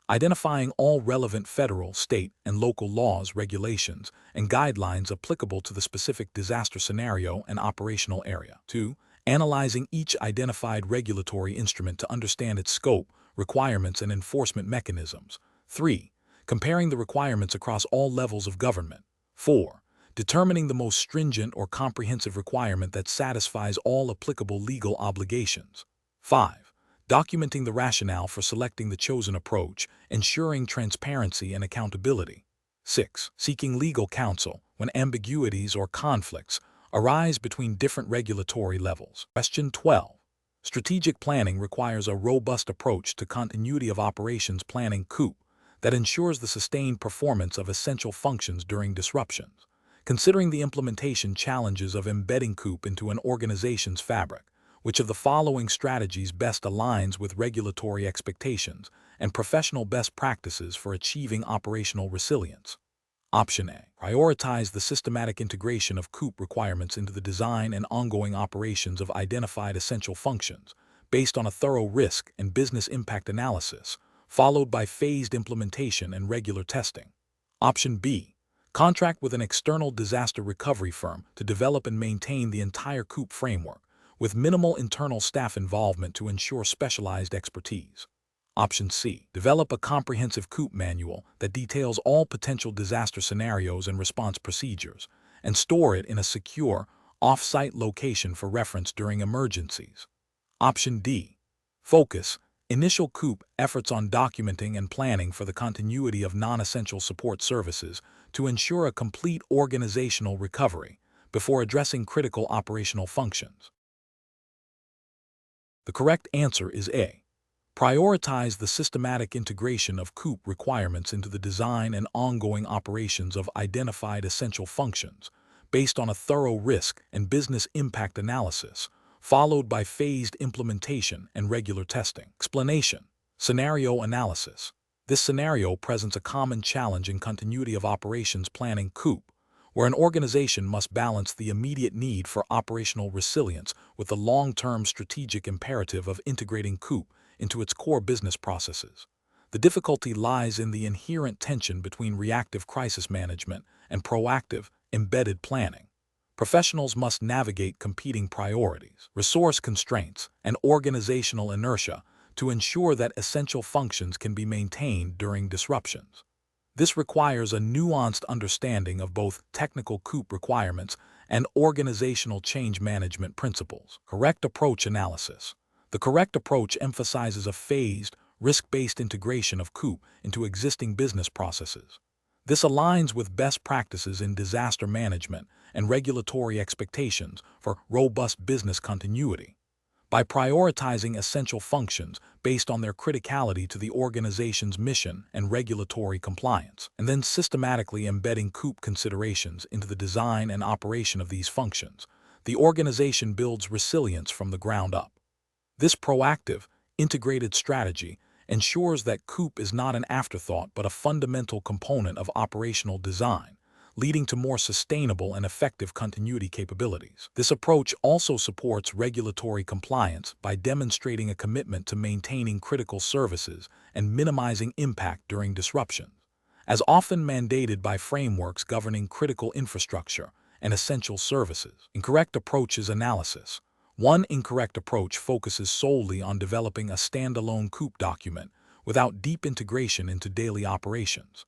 Identifying all relevant federal, state, and local laws, regulations, and guidelines applicable to the specific disaster scenario and operational area. 2. Analyzing each identified regulatory instrument to understand its scope, requirements, and enforcement mechanisms. 3. Comparing the requirements across all levels of government. 4. Determining the most stringent or comprehensive requirement that satisfies all applicable legal obligations. 5. Documenting the rationale for selecting the chosen approach, ensuring transparency and accountability. 6. Seeking legal counsel when ambiguities or conflicts arise between different regulatory levels. Question 12. Strategic planning requires a robust approach to continuity of operations planning (COOP) that ensures the sustained performance of essential functions during disruptions. Considering the implementation challenges of embedding COOP into an organization's fabric, which of the following strategies best aligns with regulatory expectations and professional best practices for achieving operational resilience? Option A. Prioritize the systematic integration of COOP requirements into the design and ongoing operations of identified essential functions, based on a thorough risk and business impact analysis, followed by phased implementation and regular testing. Option B. Contract with an external disaster recovery firm to develop and maintain the entire COOP framework, with minimal internal staff involvement to ensure specialized expertise. Option C. Develop a comprehensive COOP manual that details all potential disaster scenarios and response procedures, and store it in a secure, off-site location for reference during emergencies. Option D. Focus initial COOP efforts on documenting and planning for the continuity of non-essential support services to ensure a complete organizational recovery before addressing critical operational functions. The correct answer is A. Prioritize the systematic integration of COOP requirements into the design and ongoing operations of identified essential functions, based on a thorough risk and business impact analysis, followed by phased implementation and regular testing. Explanation. Scenario analysis. This scenario presents a common challenge in continuity of operations planning (COOP), where an organization must balance the immediate need for operational resilience with the long-term strategic imperative of integrating COOP into its core business processes. The difficulty lies in the inherent tension between reactive crisis management and proactive, embedded planning. Professionals must navigate competing priorities, resource constraints, and organizational inertia to ensure that essential functions can be maintained during disruptions. This requires a nuanced understanding of both technical COOP requirements and organizational change management principles. Correct approach analysis. The correct approach emphasizes a phased, risk-based integration of COOP into existing business processes. This aligns with best practices in disaster management and regulatory expectations for robust business continuity. By prioritizing essential functions based on their criticality to the organization's mission and regulatory compliance, and then systematically embedding COOP considerations into the design and operation of these functions, the organization builds resilience from the ground up. This proactive, integrated strategy ensures that COOP is not an afterthought but a fundamental component of operational design, leading to more sustainable and effective continuity capabilities. This approach also supports regulatory compliance by demonstrating a commitment to maintaining critical services and minimizing impact during disruptions, as often mandated by frameworks governing critical infrastructure and essential services. Incorrect approaches analysis. One incorrect approach focuses solely on developing a standalone COOP document without deep integration into daily operations.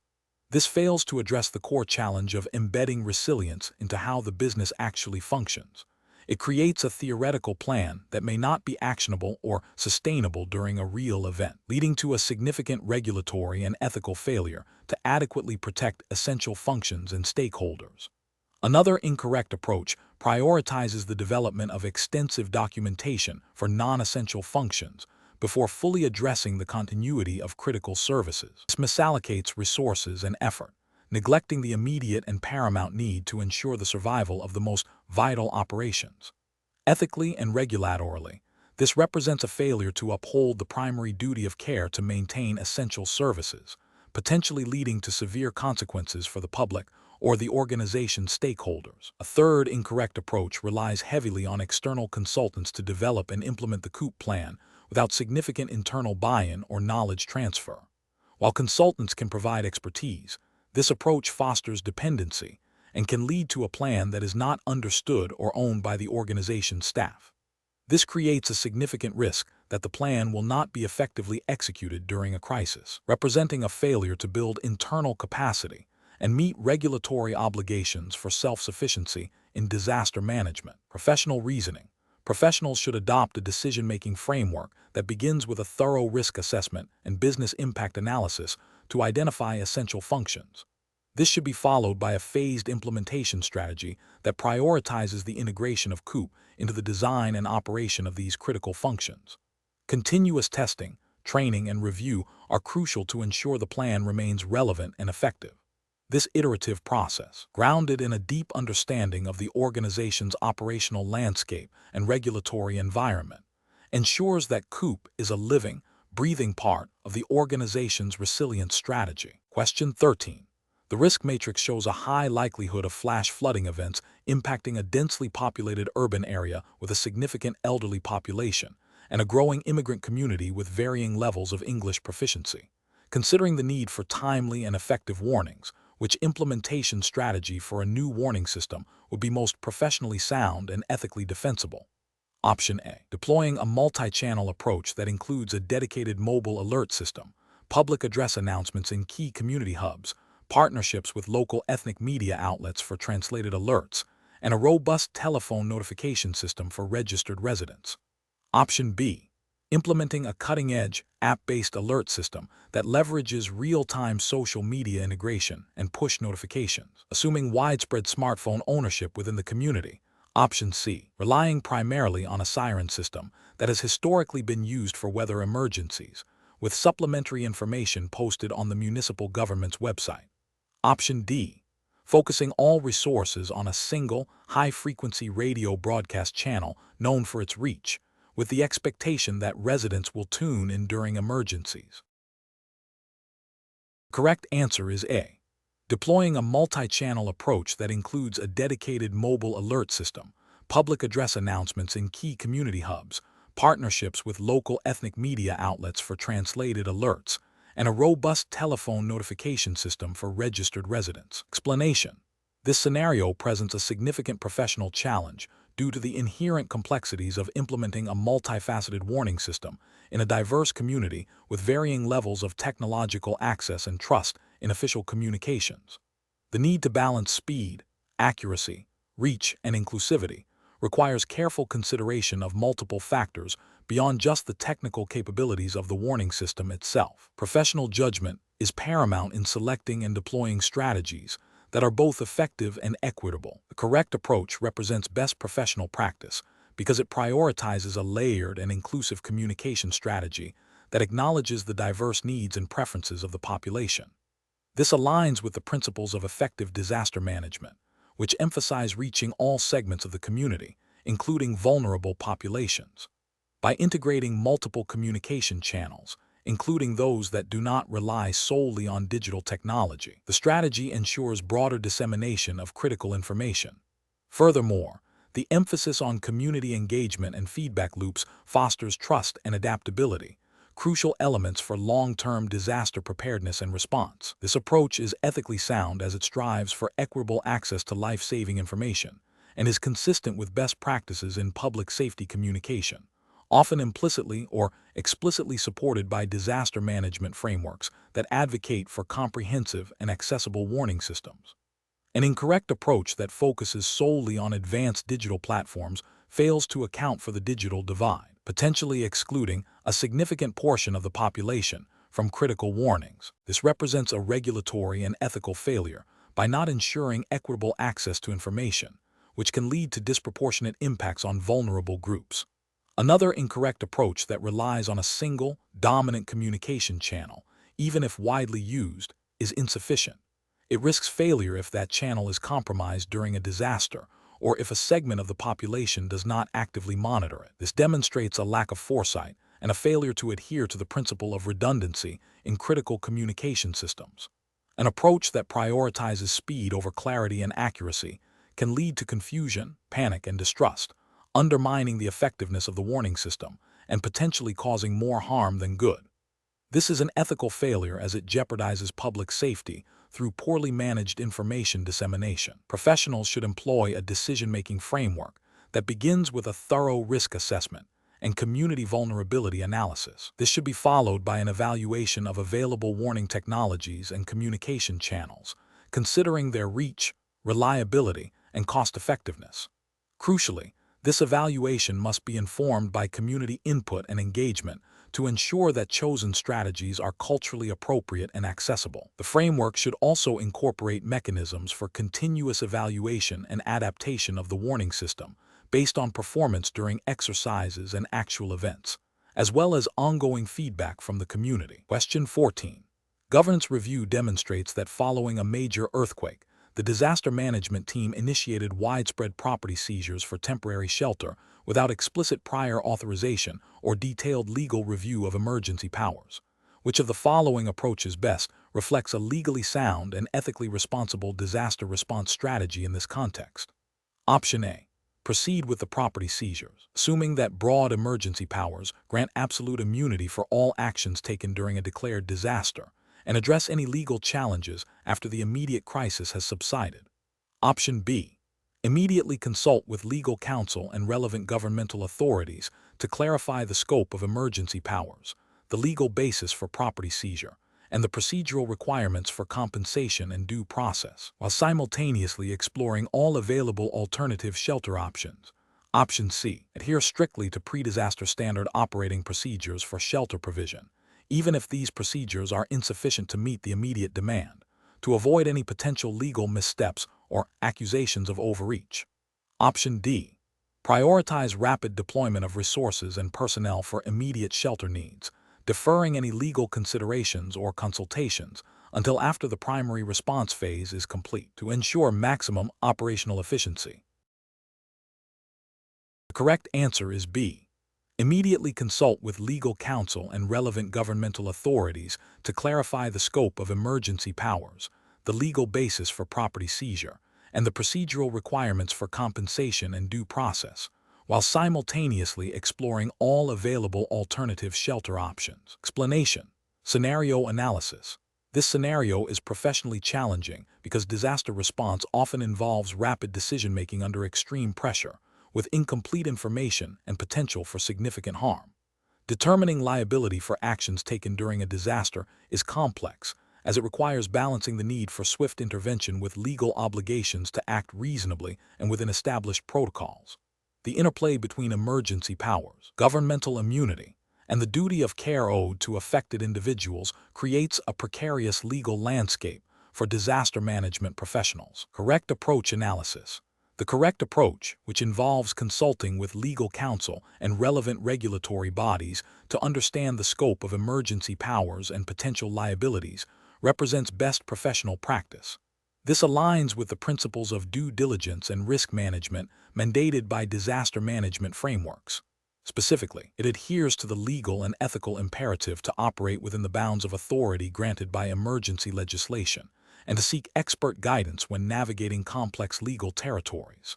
This fails to address the core challenge of embedding resilience into how the business actually functions. It creates a theoretical plan that may not be actionable or sustainable during a real event, leading to a significant regulatory and ethical failure to adequately protect essential functions and stakeholders. Another incorrect approach prioritizes the development of extensive documentation for non-essential functions before fully addressing the continuity of critical services. This misallocates resources and effort, neglecting the immediate and paramount need to ensure the survival of the most vital operations. Ethically and regulatorily, this represents a failure to uphold the primary duty of care to maintain essential services, potentially leading to severe consequences for the public or the organization's stakeholders. A third incorrect approach relies heavily on external consultants to develop and implement the COOP plan without significant internal buy-in or knowledge transfer. While consultants can provide expertise, this approach fosters dependency and can lead to a plan that is not understood or owned by the organization's staff. This creates a significant risk that the plan will not be effectively executed during a crisis, representing a failure to build internal capacity and meet regulatory obligations for self-sufficiency in disaster management. Professional reasoning. Professionals should adopt a decision-making framework that begins with a thorough risk assessment and business impact analysis to identify essential functions. This should be followed by a phased implementation strategy that prioritizes the integration of COOP into the design and operation of these critical functions. Continuous testing, training, and review are crucial to ensure the plan remains relevant and effective. This iterative process, grounded in a deep understanding of the organization's operational landscape and regulatory environment, ensures that COOP is a living, breathing part of the organization's resilience strategy. Question 13. The risk matrix shows a high likelihood of flash flooding events impacting a densely populated urban area with a significant elderly population and a growing immigrant community with varying levels of English proficiency. Considering the need for timely and effective warnings, which implementation strategy for a new warning system would be most professionally sound and ethically defensible? Option A. Deploying a multi-channel approach that includes a dedicated mobile alert system, public address announcements in key community hubs, partnerships with local ethnic media outlets for translated alerts, and a robust telephone notification system for registered residents. Option B. Implementing a cutting-edge, app-based alert system that leverages real-time social media integration and push notifications, assuming widespread smartphone ownership within the community. Option C. Relying primarily on a siren system that has historically been used for weather emergencies, with supplementary information posted on the municipal government's website. Option D. Focusing all resources on a single, high-frequency radio broadcast channel known for its reach, with the expectation that residents will tune in during emergencies. The correct answer is A. Deploying a multi-channel approach that includes a dedicated mobile alert system, public address announcements in key community hubs, partnerships with local ethnic media outlets for translated alerts, and a robust telephone notification system for registered residents. Explanation. This scenario presents a significant professional challenge due to the inherent complexities of implementing a multifaceted warning system in a diverse community with varying levels of technological access and trust in official communications. The need to balance speed, accuracy, reach, and inclusivity requires careful consideration of multiple factors beyond just the technical capabilities of the warning system itself. Professional judgment is paramount in selecting and deploying strategies that are both effective and equitable. The correct approach represents best professional practice because it prioritizes a layered and inclusive communication strategy that acknowledges the diverse needs and preferences of the population. This aligns with the principles of effective disaster management, which emphasize reaching all segments of the community, including vulnerable populations. By integrating multiple communication channels, including those that do not rely solely on digital technology, the strategy ensures broader dissemination of critical information. Furthermore, the emphasis on community engagement and feedback loops fosters trust and adaptability, crucial elements for long-term disaster preparedness and response. This approach is ethically sound as it strives for equitable access to life-saving information and is consistent with best practices in public safety communication, often implicitly or explicitly supported by disaster management frameworks that advocate for comprehensive and accessible warning systems. An incorrect approach that focuses solely on advanced digital platforms fails to account for the digital divide, potentially excluding a significant portion of the population from critical warnings. This represents a regulatory and ethical failure by not ensuring equitable access to information, which can lead to disproportionate impacts on vulnerable groups. Another incorrect approach that relies on a single, dominant communication channel, even if widely used, is insufficient. It risks failure if that channel is compromised during a disaster or if a segment of the population does not actively monitor it. This demonstrates a lack of foresight and a failure to adhere to the principle of redundancy in critical communication systems. An approach that prioritizes speed over clarity and accuracy can lead to confusion, panic, and distrust, undermining the effectiveness of the warning system and potentially causing more harm than good. This is an ethical failure as it jeopardizes public safety through poorly managed information dissemination. Professionals should employ a decision-making framework that begins with a thorough risk assessment and community vulnerability analysis. This should be followed by an evaluation of available warning technologies and communication channels, considering their reach, reliability, and cost-effectiveness. Crucially, this evaluation must be informed by community input and engagement to ensure that chosen strategies are culturally appropriate and accessible. The framework should also incorporate mechanisms for continuous evaluation and adaptation of the warning system based on performance during exercises and actual events, as well as ongoing feedback from the community. Question 14. Governance review demonstrates that following a major earthquake, the disaster management team initiated widespread property seizures for temporary shelter without explicit prior authorization or detailed legal review of emergency powers. Which of the following approaches best reflects a legally sound and ethically responsible disaster response strategy in this context? Option A. Proceed with the property seizures, assuming that broad emergency powers grant absolute immunity for all actions taken during a declared disaster, and address any legal challenges after the immediate crisis has subsided. Option B. Immediately consult with legal counsel and relevant governmental authorities to clarify the scope of emergency powers, the legal basis for property seizure, and the procedural requirements for compensation and due process, while simultaneously exploring all available alternative shelter options. Option C. Adhere strictly to pre-disaster standard operating procedures for shelter provision, even if these procedures are insufficient to meet the immediate demand, to avoid any potential legal missteps or accusations of overreach. Option D. Prioritize rapid deployment of resources and personnel for immediate shelter needs, deferring any legal considerations or consultations until after the primary response phase is complete to ensure maximum operational efficiency. The correct answer is B. Immediately consult with legal counsel and relevant governmental authorities to clarify the scope of emergency powers, the legal basis for property seizure, and the procedural requirements for compensation and due process, while simultaneously exploring all available alternative shelter options. Explanation. Scenario analysis. This scenario is professionally challenging because disaster response often involves rapid decision-making under extreme pressure, with incomplete information and potential for significant harm. Determining liability for actions taken during a disaster is complex, as it requires balancing the need for swift intervention with legal obligations to act reasonably and within established protocols. The interplay between emergency powers, governmental immunity, and the duty of care owed to affected individuals creates a precarious legal landscape for disaster management professionals. Correct approach analysis. The correct approach, which involves consulting with legal counsel and relevant regulatory bodies to understand the scope of emergency powers and potential liabilities, represents best professional practice. This aligns with the principles of due diligence and risk management mandated by disaster management frameworks. Specifically, it adheres to the legal and ethical imperative to operate within the bounds of authority granted by emergency legislation, and to seek expert guidance when navigating complex legal territories.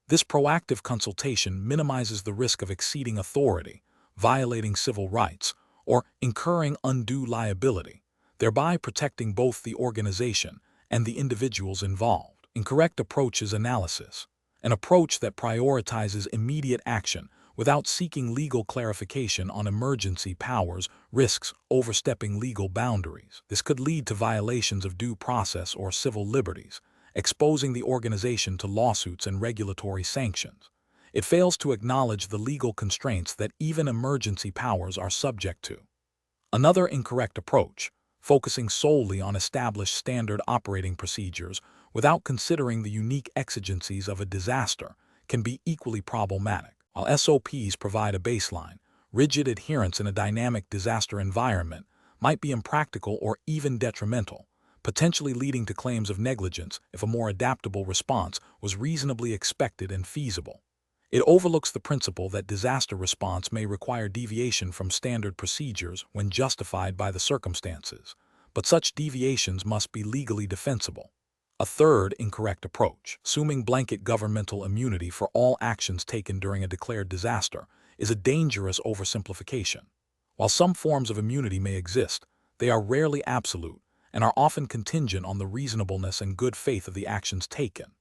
This proactive consultation minimizes the risk of exceeding authority, violating civil rights, or incurring undue liability, thereby protecting both the organization and the individuals involved. Incorrect approach is analysis, an approach that prioritizes immediate action without seeking legal clarification on emergency powers risks overstepping legal boundaries. This could lead to violations of due process or civil liberties, exposing the organization to lawsuits and regulatory sanctions. It fails to acknowledge the legal constraints that even emergency powers are subject to. Another incorrect approach, focusing solely on established standard operating procedures without considering the unique exigencies of a disaster, can be equally problematic. While SOPs provide a baseline, rigid adherence in a dynamic disaster environment might be impractical or even detrimental, potentially leading to claims of negligence if a more adaptable response was reasonably expected and feasible. It overlooks the principle that disaster response may require deviation from standard procedures when justified by the circumstances, but such deviations must be legally defensible. A third incorrect approach, assuming blanket governmental immunity for all actions taken during a declared disaster, is a dangerous oversimplification. While some forms of immunity may exist, they are rarely absolute and are often contingent on the reasonableness and good faith of the actions taken.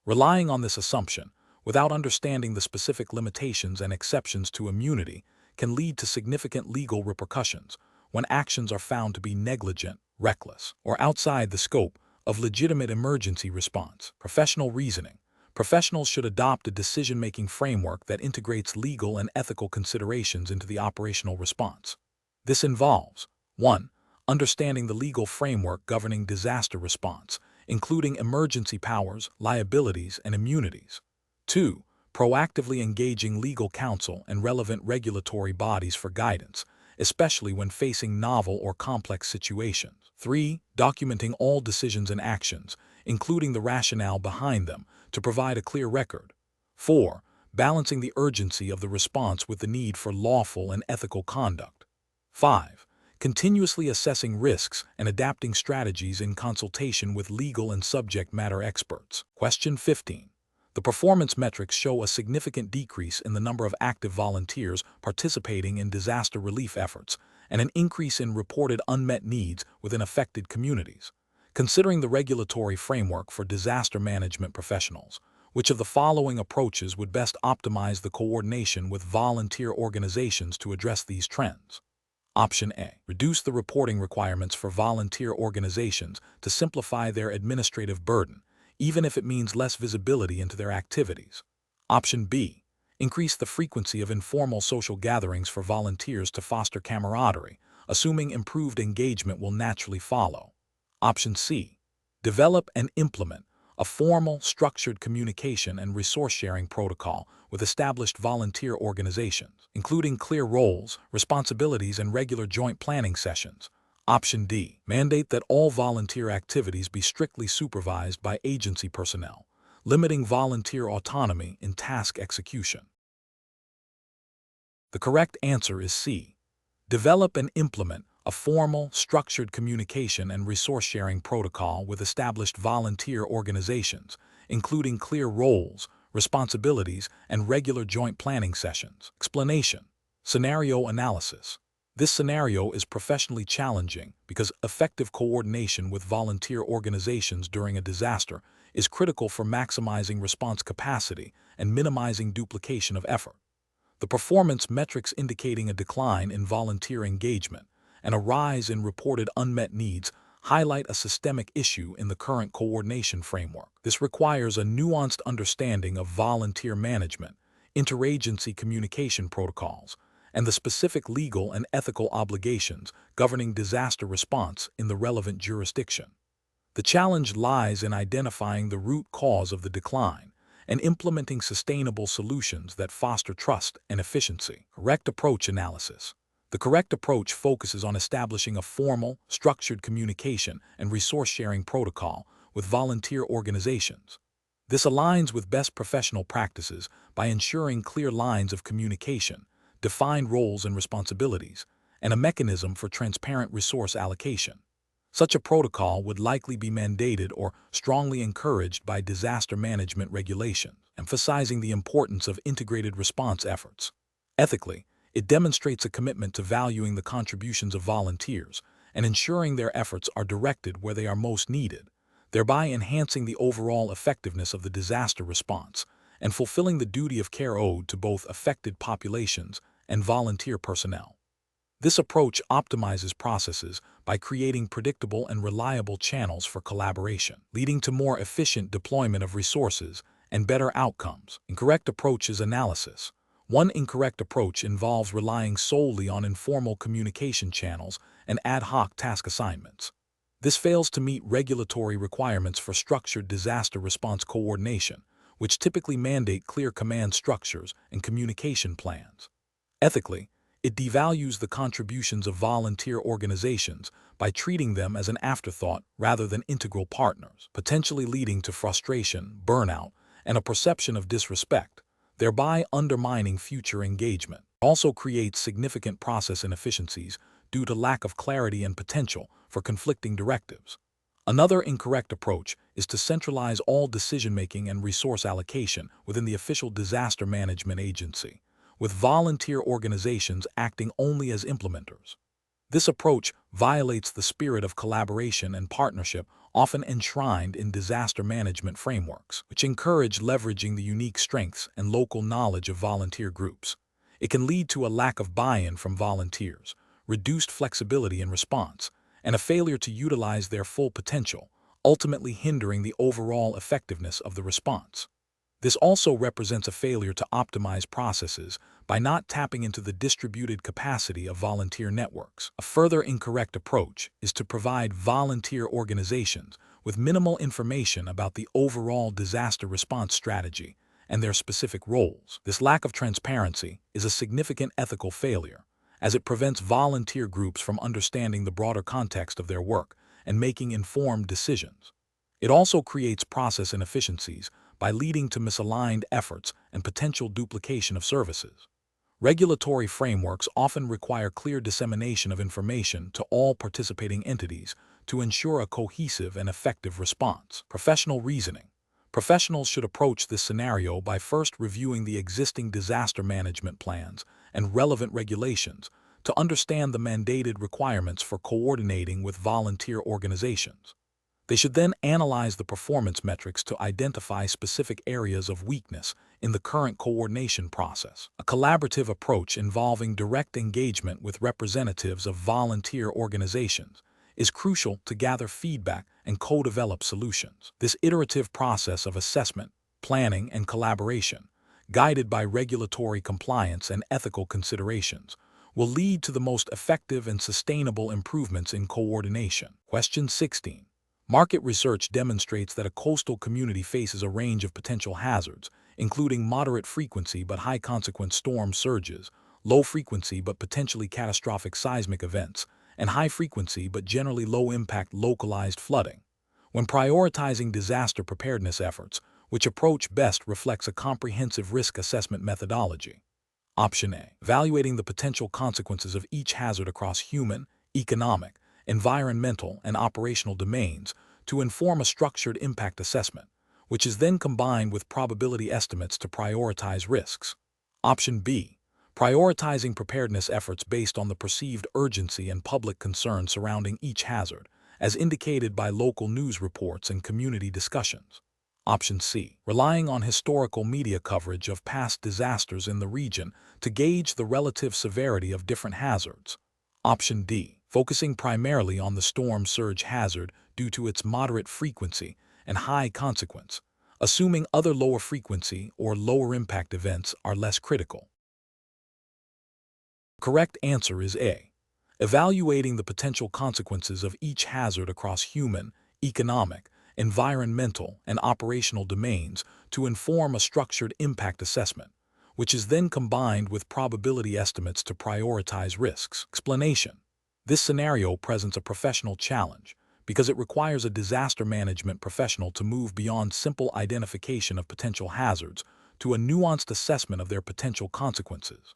Relying on this assumption, without understanding the specific limitations and exceptions to immunity, can lead to significant legal repercussions when actions are found to be negligent, reckless, or outside the scope of legitimate emergency response. Professional reasoning. Professionals should adopt a decision-making framework that integrates legal and ethical considerations into the operational response. This involves 1. Understanding the legal framework governing disaster response, including emergency powers, liabilities, and immunities. 2. Proactively engaging legal counsel and relevant regulatory bodies for guidance, especially when facing novel or complex situations. 3. Documenting all decisions and actions, including the rationale behind them, to provide a clear record. 4. Balancing the urgency of the response with the need for lawful and ethical conduct. 5. Continuously assessing risks and adapting strategies in consultation with legal and subject matter experts. Question 15. The performance metrics show a significant decrease in the number of active volunteers participating in disaster relief efforts and an increase in reported unmet needs within affected communities. Considering the regulatory framework for disaster management professionals, which of the following approaches would best optimize the coordination with volunteer organizations to address these trends? Option A. Reduce the reporting requirements for volunteer organizations to simplify their administrative burden, even if it means less visibility into their activities. Option B. Increase the frequency of informal social gatherings for volunteers to foster camaraderie, assuming improved engagement will naturally follow. Option C. Develop and implement a formal, structured communication and resource-sharing protocol with established volunteer organizations, including clear roles, responsibilities, and regular joint planning sessions. Option D. Mandate that all volunteer activities be strictly supervised by agency personnel, limiting volunteer autonomy in task execution. The correct answer is C. Develop and implement a formal, structured communication and resource-sharing protocol with established volunteer organizations, including clear roles, responsibilities, and regular joint planning sessions. Explanation. Scenario analysis. This scenario is professionally challenging because effective coordination with volunteer organizations during a disaster is critical for maximizing response capacity and minimizing duplication of effort. The performance metrics indicating a decline in volunteer engagement and a rise in reported unmet needs highlight a systemic issue in the current coordination framework. This requires a nuanced understanding of volunteer management, interagency communication protocols, and the specific legal and ethical obligations governing disaster response in the relevant jurisdiction. The challenge lies in identifying the root cause of the decline and implementing sustainable solutions that foster trust and efficiency. Correct approach analysis. The correct approach focuses on establishing a formal, structured communication and resource-sharing protocol with volunteer organizations. This aligns with best professional practices by ensuring clear lines of communication, defined roles and responsibilities, and a mechanism for transparent resource allocation. Such a protocol would likely be mandated or strongly encouraged by disaster management regulations, emphasizing the importance of integrated response efforts. Ethically, it demonstrates a commitment to valuing the contributions of volunteers and ensuring their efforts are directed where they are most needed, thereby enhancing the overall effectiveness of the disaster response and fulfilling the duty of care owed to both affected populations and volunteer personnel. This approach optimizes processes by creating predictable and reliable channels for collaboration, leading to more efficient deployment of resources and better outcomes. Incorrect approach is analysis. One incorrect approach involves relying solely on informal communication channels and ad hoc task assignments. This fails to meet regulatory requirements for structured disaster response coordination, which typically mandate clear command structures and communication plans. Ethically, it devalues the contributions of volunteer organizations by treating them as an afterthought rather than integral partners, potentially leading to frustration, burnout, and a perception of disrespect, thereby undermining future engagement. It also creates significant process inefficiencies due to lack of clarity and potential for conflicting directives. Another incorrect approach is to centralize all decision-making and resource allocation within the official disaster management agency, with volunteer organizations acting only as implementers. This approach violates the spirit of collaboration and partnership often enshrined in disaster management frameworks, which encourage leveraging the unique strengths and local knowledge of volunteer groups. It can lead to a lack of buy-in from volunteers, reduced flexibility in response, and a failure to utilize their full potential, ultimately hindering the overall effectiveness of the response. This also represents a failure to optimize processes by not tapping into the distributed capacity of volunteer networks. A further incorrect approach is to provide volunteer organizations with minimal information about the overall disaster response strategy and their specific roles. This lack of transparency is a significant ethical failure, as it prevents volunteer groups from understanding the broader context of their work and making informed decisions. It also creates process inefficiencies by leading to misaligned efforts and potential duplication of services. Regulatory frameworks often require clear dissemination of information to all participating entities to ensure a cohesive and effective response. Professional reasoning. Professionals should approach this scenario by first reviewing the existing disaster management plans and relevant regulations to understand the mandated requirements for coordinating with volunteer organizations. They should then analyze the performance metrics to identify specific areas of weakness in the current coordination process. A collaborative approach involving direct engagement with representatives of volunteer organizations is crucial to gather feedback and co-develop solutions. This iterative process of assessment, planning, and collaboration, guided by regulatory compliance and ethical considerations, will lead to the most effective and sustainable improvements in coordination. Question 16. Market research demonstrates that a coastal community faces a range of potential hazards, including moderate frequency but high consequence storm surges, low frequency but potentially catastrophic seismic events, and high frequency but generally low impact localized flooding. When prioritizing disaster preparedness efforts, which approach best reflects a comprehensive risk assessment methodology? Option A. Evaluating the potential consequences of each hazard across human, economic, environmental, and operational domains to inform a structured impact assessment, which is then combined with probability estimates to prioritize risks. Option B. Prioritizing preparedness efforts based on the perceived urgency and public concern surrounding each hazard, as indicated by local news reports and community discussions. Option C. Relying on historical media coverage of past disasters in the region to gauge the relative severity of different hazards. Option D. Focusing primarily on the storm surge hazard due to its moderate frequency and high consequence, assuming other lower frequency or lower impact events are less critical. The correct answer is A. Evaluating the potential consequences of each hazard across human, economic, environmental, and operational domains to inform a structured impact assessment, which is then combined with probability estimates to prioritize risks. Explanation. This scenario presents a professional challenge because it requires a disaster management professional to move beyond simple identification of potential hazards to a nuanced assessment of their potential consequences.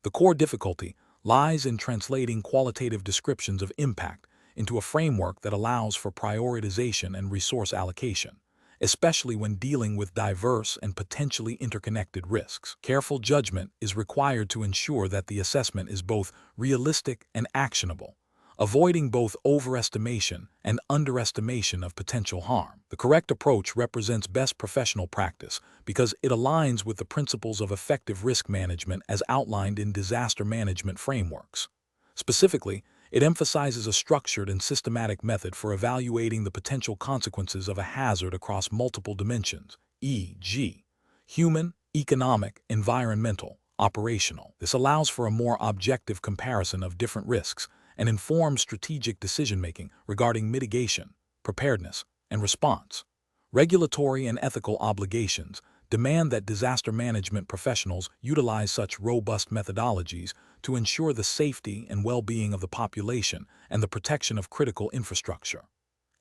The core difficulty lies in translating qualitative descriptions of impact into a framework that allows for prioritization and resource allocation, especially when dealing with diverse and potentially interconnected risks. Careful judgment is required to ensure that the assessment is both realistic and actionable, avoiding both overestimation and underestimation of potential harm. The correct approach represents best professional practice because it aligns with the principles of effective risk management as outlined in disaster management frameworks. Specifically, it emphasizes a structured and systematic method for evaluating the potential consequences of a hazard across multiple dimensions, e.g., human, economic, environmental, operational. This allows for a more objective comparison of different risks and informs strategic decision-making regarding mitigation, preparedness, and response. Regulatory and ethical obligations demand that disaster management professionals utilize such robust methodologies to ensure the safety and well-being of the population and the protection of critical infrastructure.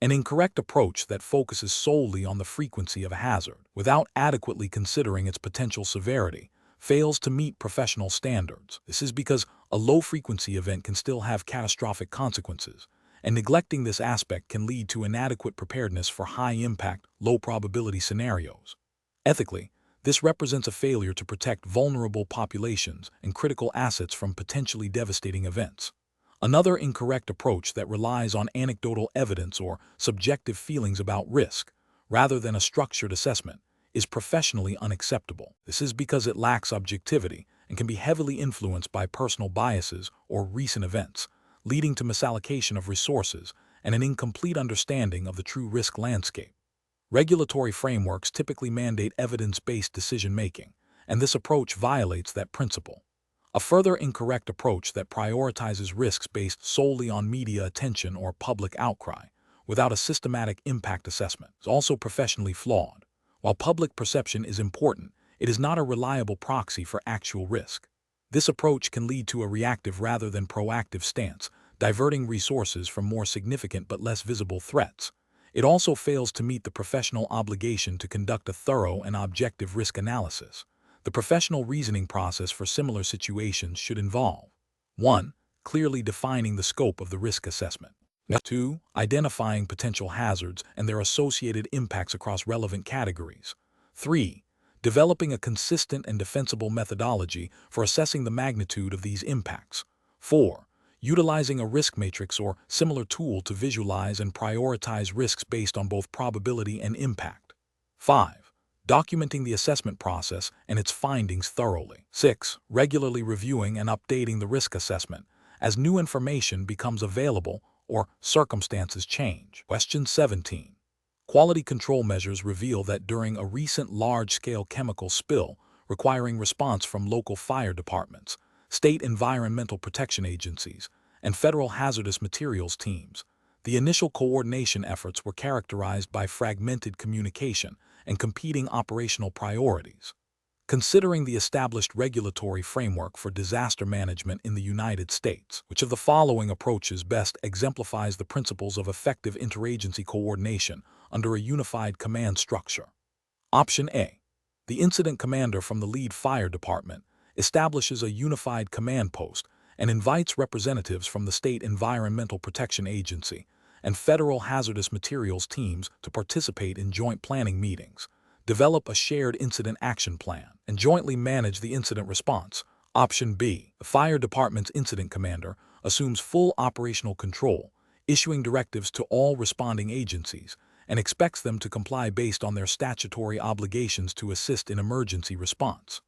An incorrect approach that focuses solely on the frequency of a hazard without adequately considering its potential severity fails to meet professional standards. This is because a low-frequency event can still have catastrophic consequences, and neglecting this aspect can lead to inadequate preparedness for high-impact, low-probability scenarios. Ethically, this represents a failure to protect vulnerable populations and critical assets from potentially devastating events. Another incorrect approach that relies on anecdotal evidence or subjective feelings about risk, rather than a structured assessment, is professionally unacceptable. This is because it lacks objectivity and can be heavily influenced by personal biases or recent events, leading to misallocation of resources and an incomplete understanding of the true risk landscape. Regulatory frameworks typically mandate evidence-based decision-making, and this approach violates that principle. A further incorrect approach that prioritizes risks based solely on media attention or public outcry, without a systematic impact assessment, is also professionally flawed. While public perception is important, it is not a reliable proxy for actual risk. This approach can lead to a reactive rather than proactive stance, diverting resources from more significant but less visible threats. It also fails to meet the professional obligation to conduct a thorough and objective risk analysis. The professional reasoning process for similar situations should involve 1. Clearly defining the scope of the risk assessment. 2. Identifying potential hazards and their associated impacts across relevant categories. 3. Developing a consistent and defensible methodology for assessing the magnitude of these impacts. 4. Utilizing a risk matrix or similar tool to visualize and prioritize risks based on both probability and impact. 5. Documenting the assessment process and its findings thoroughly. 6. Regularly reviewing and updating the risk assessment as new information becomes available or circumstances change. Question 17. Quality control measures reveal that during a recent large-scale chemical spill requiring response from local fire departments, state environmental protection agencies, and federal hazardous materials teams, the initial coordination efforts were characterized by fragmented communication and competing operational priorities. Considering the established regulatory framework for disaster management in the United States, which of the following approaches best exemplifies the principles of effective interagency coordination under a unified command structure? Option A. The incident commander from the lead fire department establishes a unified command post and invites representatives from the state environmental protection agency and federal hazardous materials teams to participate in joint planning meetings, develop a shared incident action plan, and jointly manage the incident response. Option B. The fire department's incident commander assumes full operational control, issuing directives to all responding agencies, and expects them to comply based on their statutory obligations to assist in emergency response.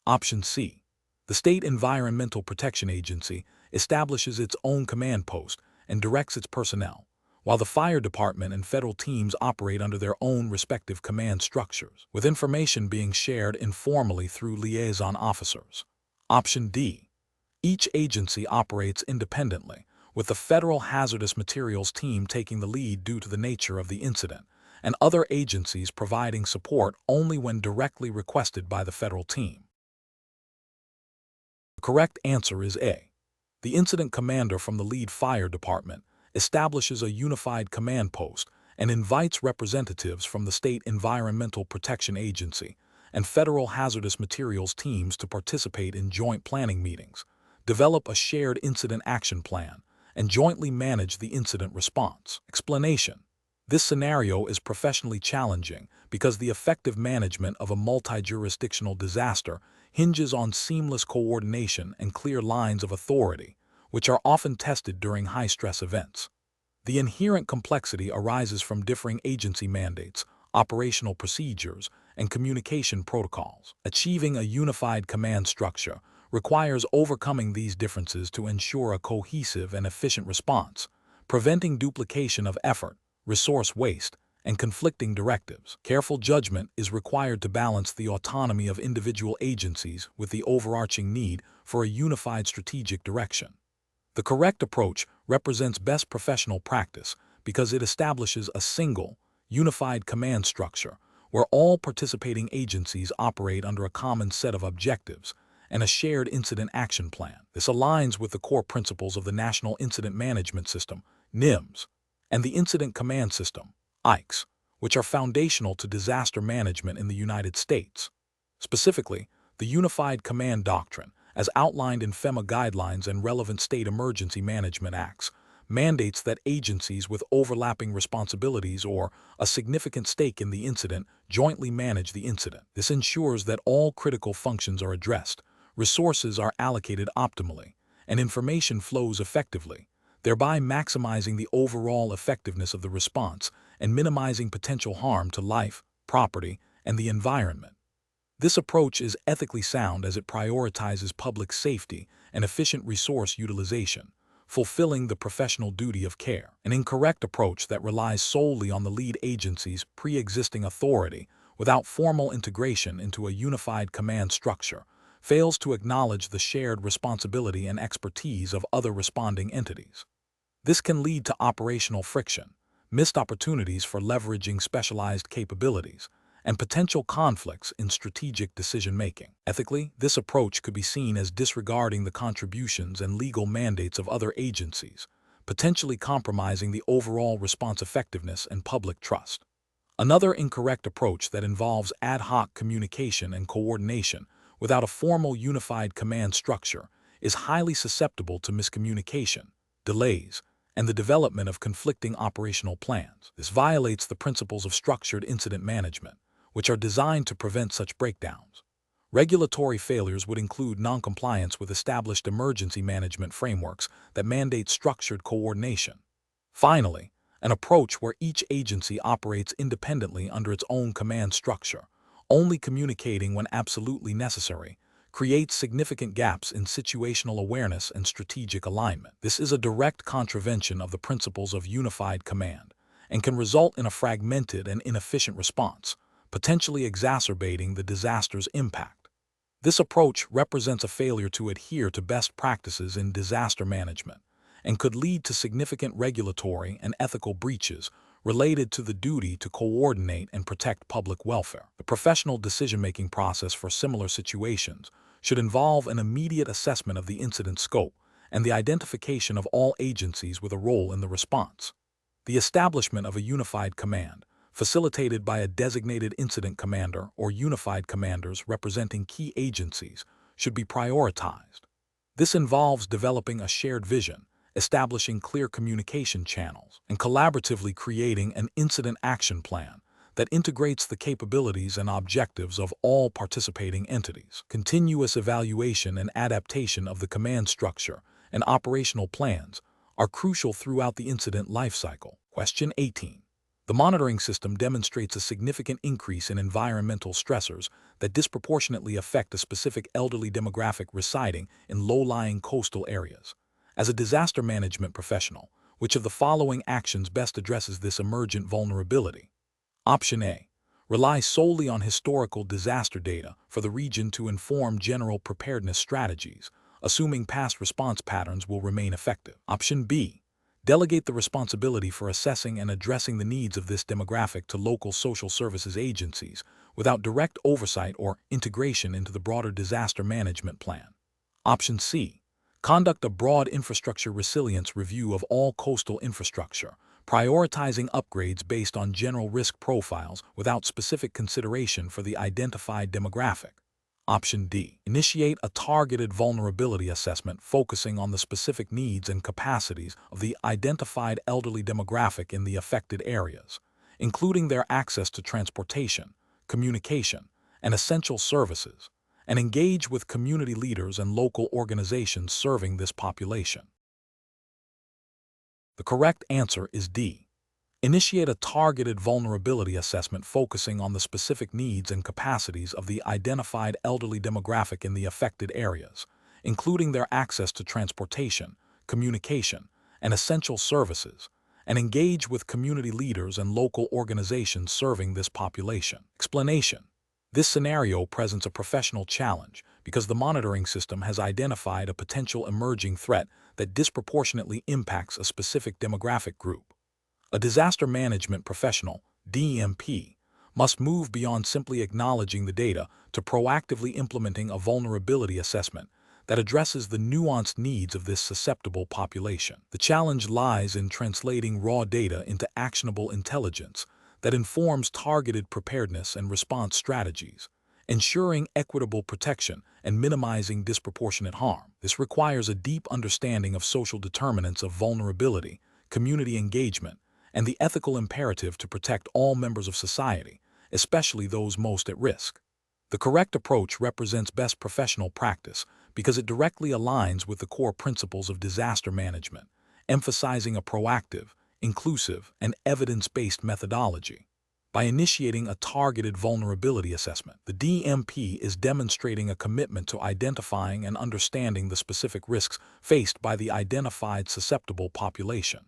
Option C. The State Environmental Protection Agency establishes its own command post and directs its personnel, while the fire department and federal teams operate under their own respective command structures, with information being shared informally through liaison officers. Option D. Each agency operates independently, with the federal hazardous materials team taking the lead due to the nature of the incident, and other agencies providing support only when directly requested by the federal team. The correct answer is A. The incident commander from the lead fire department establishes a unified command post and invites representatives from the State Environmental Protection Agency and federal hazardous materials teams to participate in joint planning meetings, develop a shared incident action plan, and jointly manage the incident response. Explanation: this scenario is professionally challenging because the effective management of a multi-jurisdictional disaster hinges on seamless coordination and clear lines of authority, which are often tested during high-stress events. The inherent complexity arises from differing agency mandates, operational procedures, and communication protocols. Achieving a unified command structure requires overcoming these differences to ensure a cohesive and efficient response, preventing duplication of effort, resource waste, and conflicting directives. Careful judgment is required to balance the autonomy of individual agencies with the overarching need for a unified strategic direction. The correct approach represents best professional practice because it establishes a single, unified command structure where all participating agencies operate under a common set of objectives and a shared incident action plan. This aligns with the core principles of the National Incident Management System, NIMS, and the Incident Command System, ICS, which are foundational to disaster management in the United States. Specifically, the Unified Command Doctrine, as outlined in FEMA guidelines and relevant state emergency management acts, mandates that agencies with overlapping responsibilities or a significant stake in the incident jointly manage the incident. This ensures that all critical functions are addressed, resources are allocated optimally, and information flows effectively, thereby maximizing the overall effectiveness of the response and minimizing potential harm to life, property, and the environment. This approach is ethically sound as it prioritizes public safety and efficient resource utilization, fulfilling the professional duty of care. An incorrect approach that relies solely on the lead agency's pre-existing authority without formal integration into a unified command structure fails to acknowledge the shared responsibility and expertise of other responding entities. This can lead to operational friction, missed opportunities for leveraging specialized capabilities, and potential conflicts in strategic decision-making. Ethically, this approach could be seen as disregarding the contributions and legal mandates of other agencies, potentially compromising the overall response effectiveness and public trust. Another incorrect approach that involves ad hoc communication and coordination without a formal unified command structure is highly susceptible to miscommunication, delays, and the development of conflicting operational plans. This violates the principles of structured incident management, which are designed to prevent such breakdowns. Regulatory failures would include noncompliance with established emergency management frameworks that mandate structured coordination. Finally, an approach where each agency operates independently under its own command structure, only communicating when absolutely necessary, creates significant gaps in situational awareness and strategic alignment. This is a direct contravention of the principles of unified command and can result in a fragmented and inefficient response, potentially exacerbating the disaster's impact. This approach represents a failure to adhere to best practices in disaster management and could lead to significant regulatory and ethical breaches related to the duty to coordinate and protect public welfare. The professional decision-making process for similar situations should involve an immediate assessment of the incident scope and the identification of all agencies with a role in the response. The establishment of a unified command, facilitated by a designated incident commander or unified commanders representing key agencies, should be prioritized. This involves developing a shared vision, establishing clear communication channels, and collaboratively creating an incident action plan that integrates the capabilities and objectives of all participating entities. Continuous evaluation and adaptation of the command structure and operational plans are crucial throughout the incident lifecycle. Question 18. The monitoring system demonstrates a significant increase in environmental stressors that disproportionately affect a specific elderly demographic residing in low-lying coastal areas. As a disaster management professional, which of the following actions best addresses this emergent vulnerability? Option A. Rely solely on historical disaster data for the region to inform general preparedness strategies, assuming past response patterns will remain effective. Option B. Delegate the responsibility for assessing and addressing the needs of this demographic to local social services agencies without direct oversight or integration into the broader disaster management plan. Option C. Conduct a broad infrastructure resilience review of all coastal infrastructure, prioritizing upgrades based on general risk profiles without specific consideration for the identified demographic. Option D. Initiate a targeted vulnerability assessment focusing on the specific needs and capacities of the identified elderly demographic in the affected areas, including their access to transportation, communication, and essential services, and engage with community leaders and local organizations serving this population. The correct answer is D. Initiate a targeted vulnerability assessment focusing on the specific needs and capacities of the identified elderly demographic in the affected areas, including their access to transportation, communication, and essential services, and engage with community leaders and local organizations serving this population. Explanation. This scenario presents a professional challenge because the monitoring system has identified a potential emerging threat that disproportionately impacts a specific demographic group. A disaster management professional, DMP, must move beyond simply acknowledging the data to proactively implementing a vulnerability assessment that addresses the nuanced needs of this susceptible population. The challenge lies in translating raw data into actionable intelligence that informs targeted preparedness and response strategies, ensuring equitable protection and minimizing disproportionate harm. This requires a deep understanding of social determinants of vulnerability, community engagement, and the ethical imperative to protect all members of society, especially those most at risk. The correct approach represents best professional practice because it directly aligns with the core principles of disaster management, emphasizing a proactive, inclusive, and evidence-based methodology. By initiating a targeted vulnerability assessment, the DMP is demonstrating a commitment to identifying and understanding the specific risks faced by the identified susceptible population.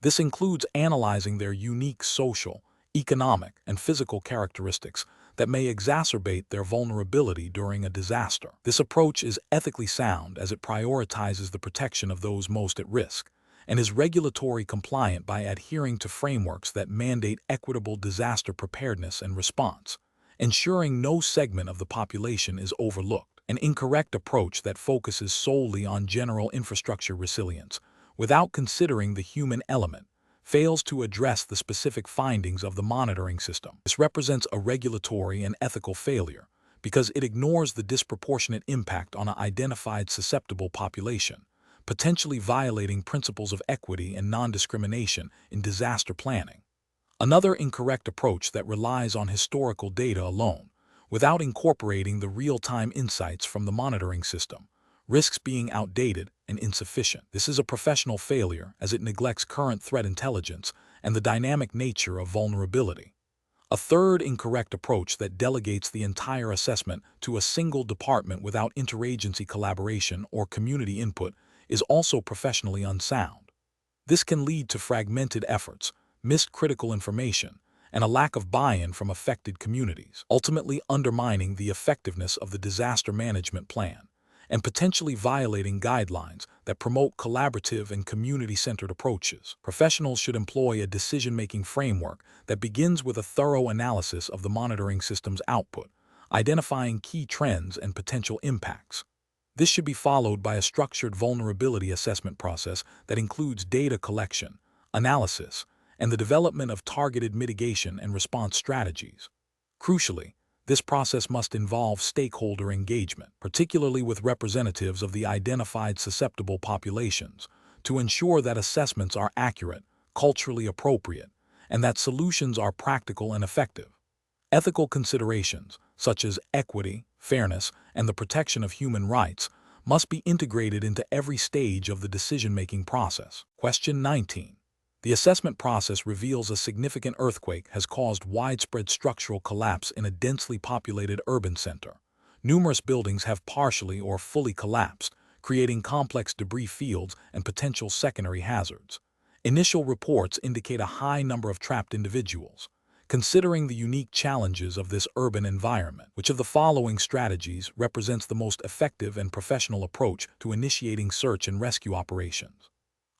This includes analyzing their unique social, economic, and physical characteristics that may exacerbate their vulnerability during a disaster. This approach is ethically sound as it prioritizes the protection of those most at risk, and is regulatory compliant by adhering to frameworks that mandate equitable disaster preparedness and response, ensuring no segment of the population is overlooked. An incorrect approach that focuses solely on general infrastructure resilience, without considering the human element, fails to address the specific findings of the monitoring system. This represents a regulatory and ethical failure because it ignores the disproportionate impact on an identified susceptible population, potentially violating principles of equity and non-discrimination in disaster planning. Another incorrect approach that relies on historical data alone, without incorporating the real-time insights from the monitoring system, risks being outdated and insufficient. This is a professional failure as it neglects current threat intelligence and the dynamic nature of vulnerability. A third incorrect approach that delegates the entire assessment to a single department without interagency collaboration or community input is also professionally unsound. This can lead to fragmented efforts, missed critical information, and a lack of buy-in from affected communities, ultimately undermining the effectiveness of the disaster management plan and potentially violating guidelines that promote collaborative and community-centered approaches. Professionals should employ a decision-making framework that begins with a thorough analysis of the monitoring system's output, identifying key trends and potential impacts. This should be followed by a structured vulnerability assessment process that includes data collection, analysis, and the development of targeted mitigation and response strategies. Crucially, this process must involve stakeholder engagement, particularly with representatives of the identified susceptible populations, to ensure that assessments are accurate, culturally appropriate, and that solutions are practical and effective. Ethical considerations, such as equity, fairness, and the protection of human rights, must be integrated into every stage of the decision-making process. Question 19. The assessment process reveals a significant earthquake has caused widespread structural collapse in a densely populated urban center. Numerous buildings have partially or fully collapsed, creating complex debris fields and potential secondary hazards. Initial reports indicate a high number of trapped individuals. Considering the unique challenges of this urban environment, which of the following strategies represents the most effective and professional approach to initiating search and rescue operations?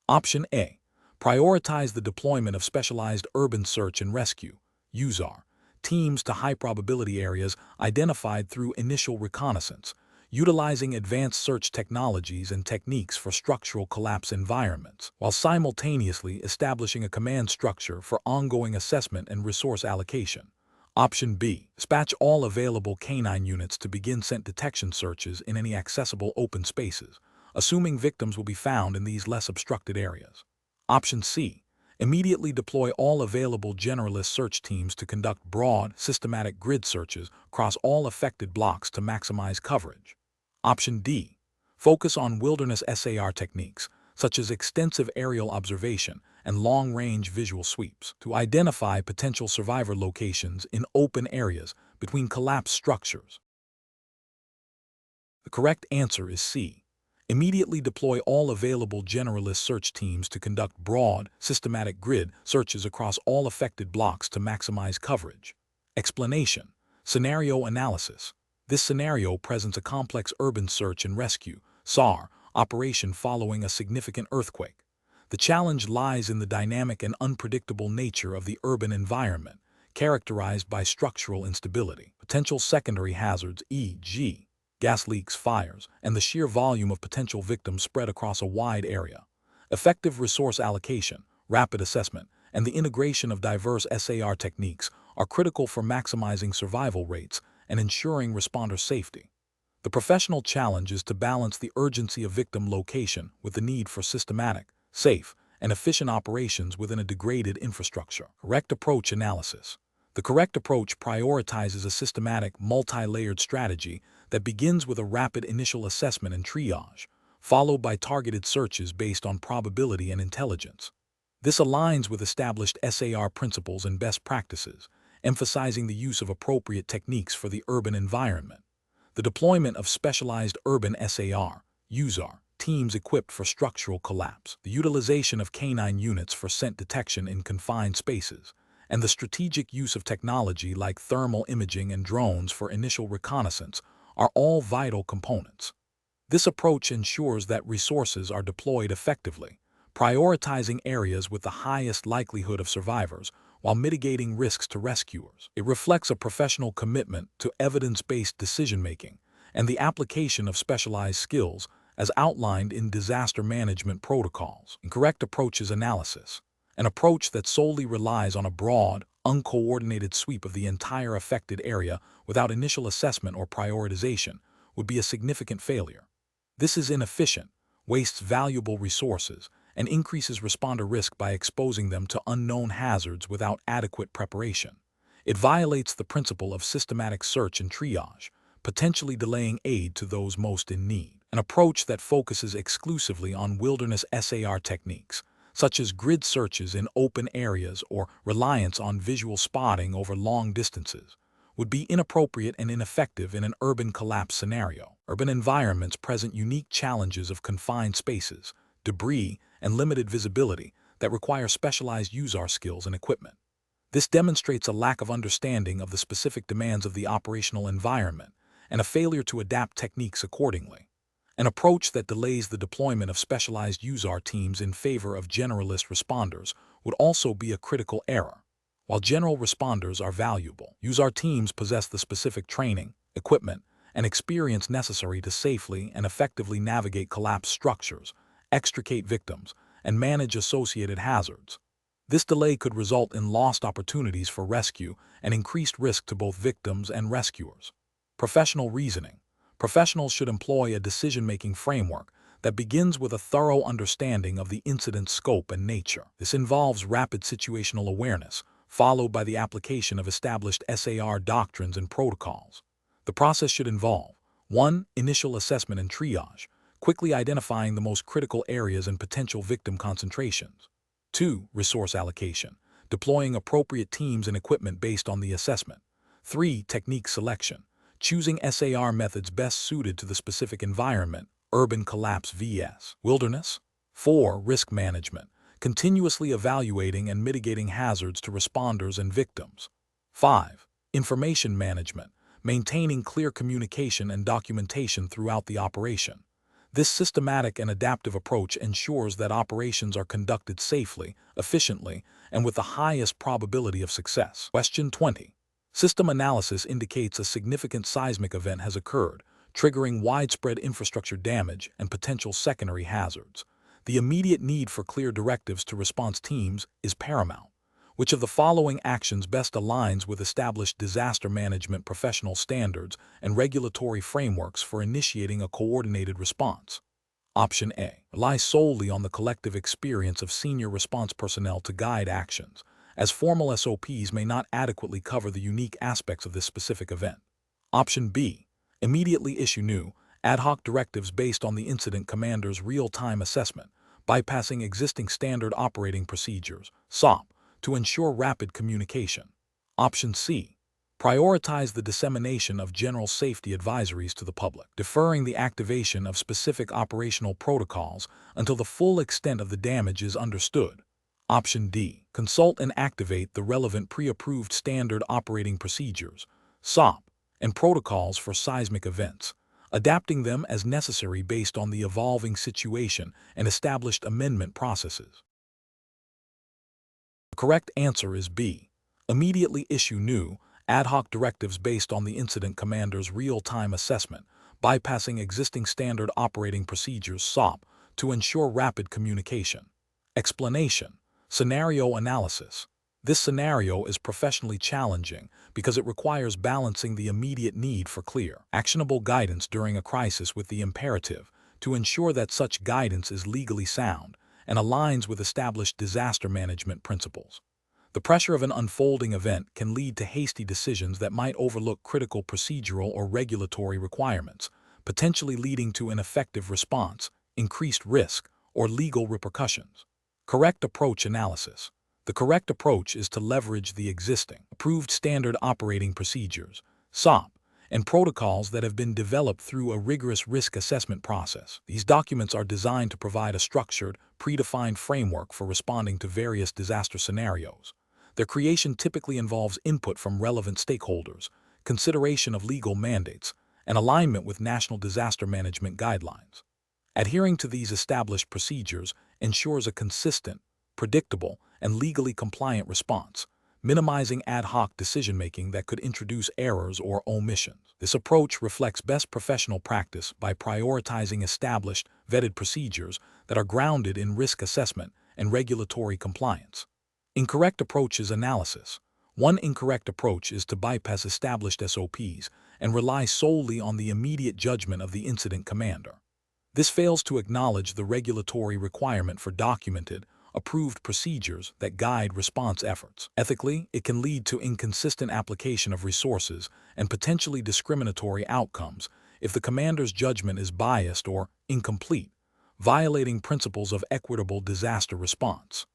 Option A. Prioritize the deployment of specialized urban search and rescue (USAR) teams to high-probability areas identified through initial reconnaissance, utilizing advanced search technologies and techniques for structural collapse environments, while simultaneously establishing a command structure for ongoing assessment and resource allocation. Option B. Dispatch all available canine units to begin scent detection searches in any accessible open spaces, assuming victims will be found in these less obstructed areas. Option C. Immediately deploy all available generalist search teams to conduct broad, systematic grid searches across all affected blocks to maximize coverage. Option D. Focus on wilderness SAR techniques, such as extensive aerial observation and long-range visual sweeps, to identify potential survivor locations in open areas between collapsed structures. The correct answer is C. Immediately deploy all available generalist search teams to conduct broad, systematic grid searches across all affected blocks to maximize coverage. Explanation: Scenario analysis. This scenario presents a complex urban search and rescue (SAR) operation following a significant earthquake. The challenge lies in the dynamic and unpredictable nature of the urban environment, characterized by structural instability, potential secondary hazards e.g., gas leaks, fires, and the sheer volume of potential victims spread across a wide area. Effective resource allocation, rapid assessment, and the integration of diverse SAR techniques are critical for maximizing survival rates and ensuring responder safety. The professional challenge is to balance the urgency of victim location with the need for systematic, safe, and efficient operations within a degraded infrastructure. Correct approach analysis. The correct approach prioritizes a systematic, multi-layered strategy that begins with a rapid initial assessment and triage, followed by targeted searches based on probability and intelligence. This aligns with established SAR principles and best practices, emphasizing the use of appropriate techniques for the urban environment. The deployment of specialized urban SAR teams equipped for structural collapse, the utilization of canine units for scent detection in confined spaces, and the strategic use of technology like thermal imaging and drones for initial reconnaissance are all vital components. This approach ensures that resources are deployed effectively, prioritizing areas with the highest likelihood of survivors while mitigating risks to rescuers. It reflects a professional commitment to evidence-based decision-making and the application of specialized skills as outlined in disaster management protocols. Incorrect approaches analysis, an approach that solely relies on a broad, uncoordinated sweep of the entire affected area without initial assessment or prioritization, would be a significant failure. This is inefficient, wastes valuable resources, and increases responder risk by exposing them to unknown hazards without adequate preparation. It violates the principle of systematic search and triage, potentially delaying aid to those most in need. An approach that focuses exclusively on wilderness SAR techniques, such as grid searches in open areas or reliance on visual spotting over long distances, would be inappropriate and ineffective in an urban collapse scenario. Urban environments present unique challenges of confined spaces, debris, and limited visibility that require specialized USAR skills and equipment. This demonstrates a lack of understanding of the specific demands of the operational environment and a failure to adapt techniques accordingly. An approach that delays the deployment of specialized USAR teams in favor of generalist responders would also be a critical error. While general responders are valuable, USAR teams possess the specific training, equipment, and experience necessary to safely and effectively navigate collapsed structures, extricate victims, and manage associated hazards. This delay could result in lost opportunities for rescue and increased risk to both victims and rescuers. Professional reasoning. Professionals should employ a decision-making framework that begins with a thorough understanding of the incident's scope and nature. This involves rapid situational awareness, followed by the application of established SAR doctrines and protocols. The process should involve 1. Initial assessment and triage, quickly identifying the most critical areas and potential victim concentrations. 2. Resource allocation, deploying appropriate teams and equipment based on the assessment. 3. Technique selection, choosing SAR methods best suited to the specific environment, urban collapse vs. wilderness. 4. Risk management, continuously evaluating and mitigating hazards to responders and victims. 5. Information management, maintaining clear communication and documentation throughout the operation. This systematic and adaptive approach ensures that operations are conducted safely, efficiently, and with the highest probability of success. Question 20. System analysis indicates a significant seismic event has occurred, triggering widespread infrastructure damage and potential secondary hazards. The immediate need for clear directives to response teams is paramount. Which of the following actions best aligns with established disaster management professional standards and regulatory frameworks for initiating a coordinated response? Option A. Rely solely on the collective experience of senior response personnel to guide actions, as formal SOPs may not adequately cover the unique aspects of this specific event. Option B. Immediately issue new, ad hoc directives based on the incident commander's real-time assessment, bypassing existing standard operating procedures, SOP, to ensure rapid communication. Option C. Prioritize the dissemination of general safety advisories to the public, deferring the activation of specific operational protocols until the full extent of the damage is understood. Option D. Consult and activate the relevant pre-approved standard operating procedures, SOP, and protocols for seismic events, adapting them as necessary based on the evolving situation and established amendment processes. The correct answer is B. Immediately issue new, ad hoc directives based on the incident commander's real-time assessment, bypassing existing standard operating procedures, SOP, to ensure rapid communication. Explanation. Scenario analysis. This scenario is professionally challenging because it requires balancing the immediate need for clear, actionable guidance during a crisis with the imperative to ensure that such guidance is legally sound and aligns with established disaster management principles. The pressure of an unfolding event can lead to hasty decisions that might overlook critical procedural or regulatory requirements, potentially leading to ineffective response, increased risk, or legal repercussions. Correct approach analysis. The correct approach is to leverage the existing, approved standard operating procedures, SOP, and protocols that have been developed through a rigorous risk assessment process. These documents are designed to provide a structured, predefined framework for responding to various disaster scenarios. Their creation typically involves input from relevant stakeholders, consideration of legal mandates, and alignment with national disaster management guidelines. Adhering to these established procedures ensures a consistent, predictable, and legally compliant response, minimizing ad hoc decision-making that could introduce errors or omissions. This approach reflects best professional practice by prioritizing established, vetted procedures that are grounded in risk assessment and regulatory compliance. Incorrect approaches analysis. One incorrect approach is to bypass established SOPs and rely solely on the immediate judgment of the incident commander. This fails to acknowledge the regulatory requirement for documented, approved procedures that guide response efforts. Ethically, it can lead to inconsistent application of resources and potentially discriminatory outcomes if the commander's judgment is biased or incomplete, violating principles of equitable disaster response.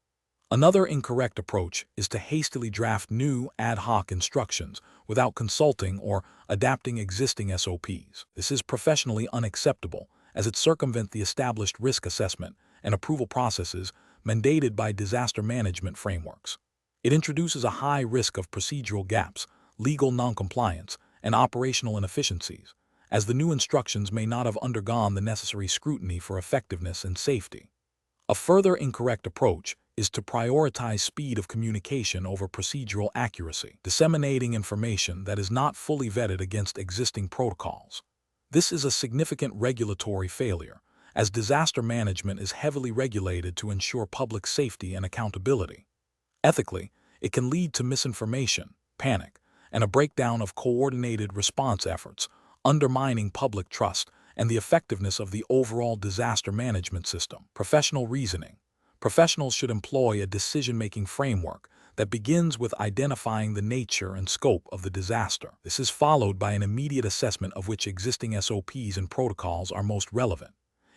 Another incorrect approach is to hastily draft new ad hoc instructions without consulting or adapting existing SOPs. This is professionally unacceptable, as it circumvents the established risk assessment and approval processes mandated by disaster management frameworks. It introduces a high risk of procedural gaps, legal noncompliance, and operational inefficiencies, as the new instructions may not have undergone the necessary scrutiny for effectiveness and safety. A further incorrect approach is to prioritize speed of communication over procedural accuracy, disseminating information that is not fully vetted against existing protocols. This is a significant regulatory failure, as disaster management is heavily regulated to ensure public safety and accountability. Ethically, it can lead to misinformation, panic, and a breakdown of coordinated response efforts, undermining public trust and the effectiveness of the overall disaster management system. Professional reasoning. Professionals should employ a decision-making framework that begins with identifying the nature and scope of the disaster. This is followed by an immediate assessment of which existing SOPs and protocols are most relevant.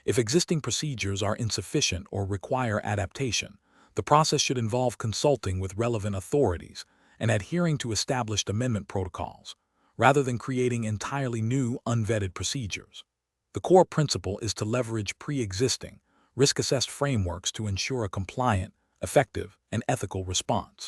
If existing procedures are insufficient or require adaptation, the process should involve consulting with relevant authorities and adhering to established amendment protocols, rather than creating entirely new, unvetted procedures. The core principle is to leverage pre-existing, risk-assessed frameworks to ensure a compliant, effective, and ethical response.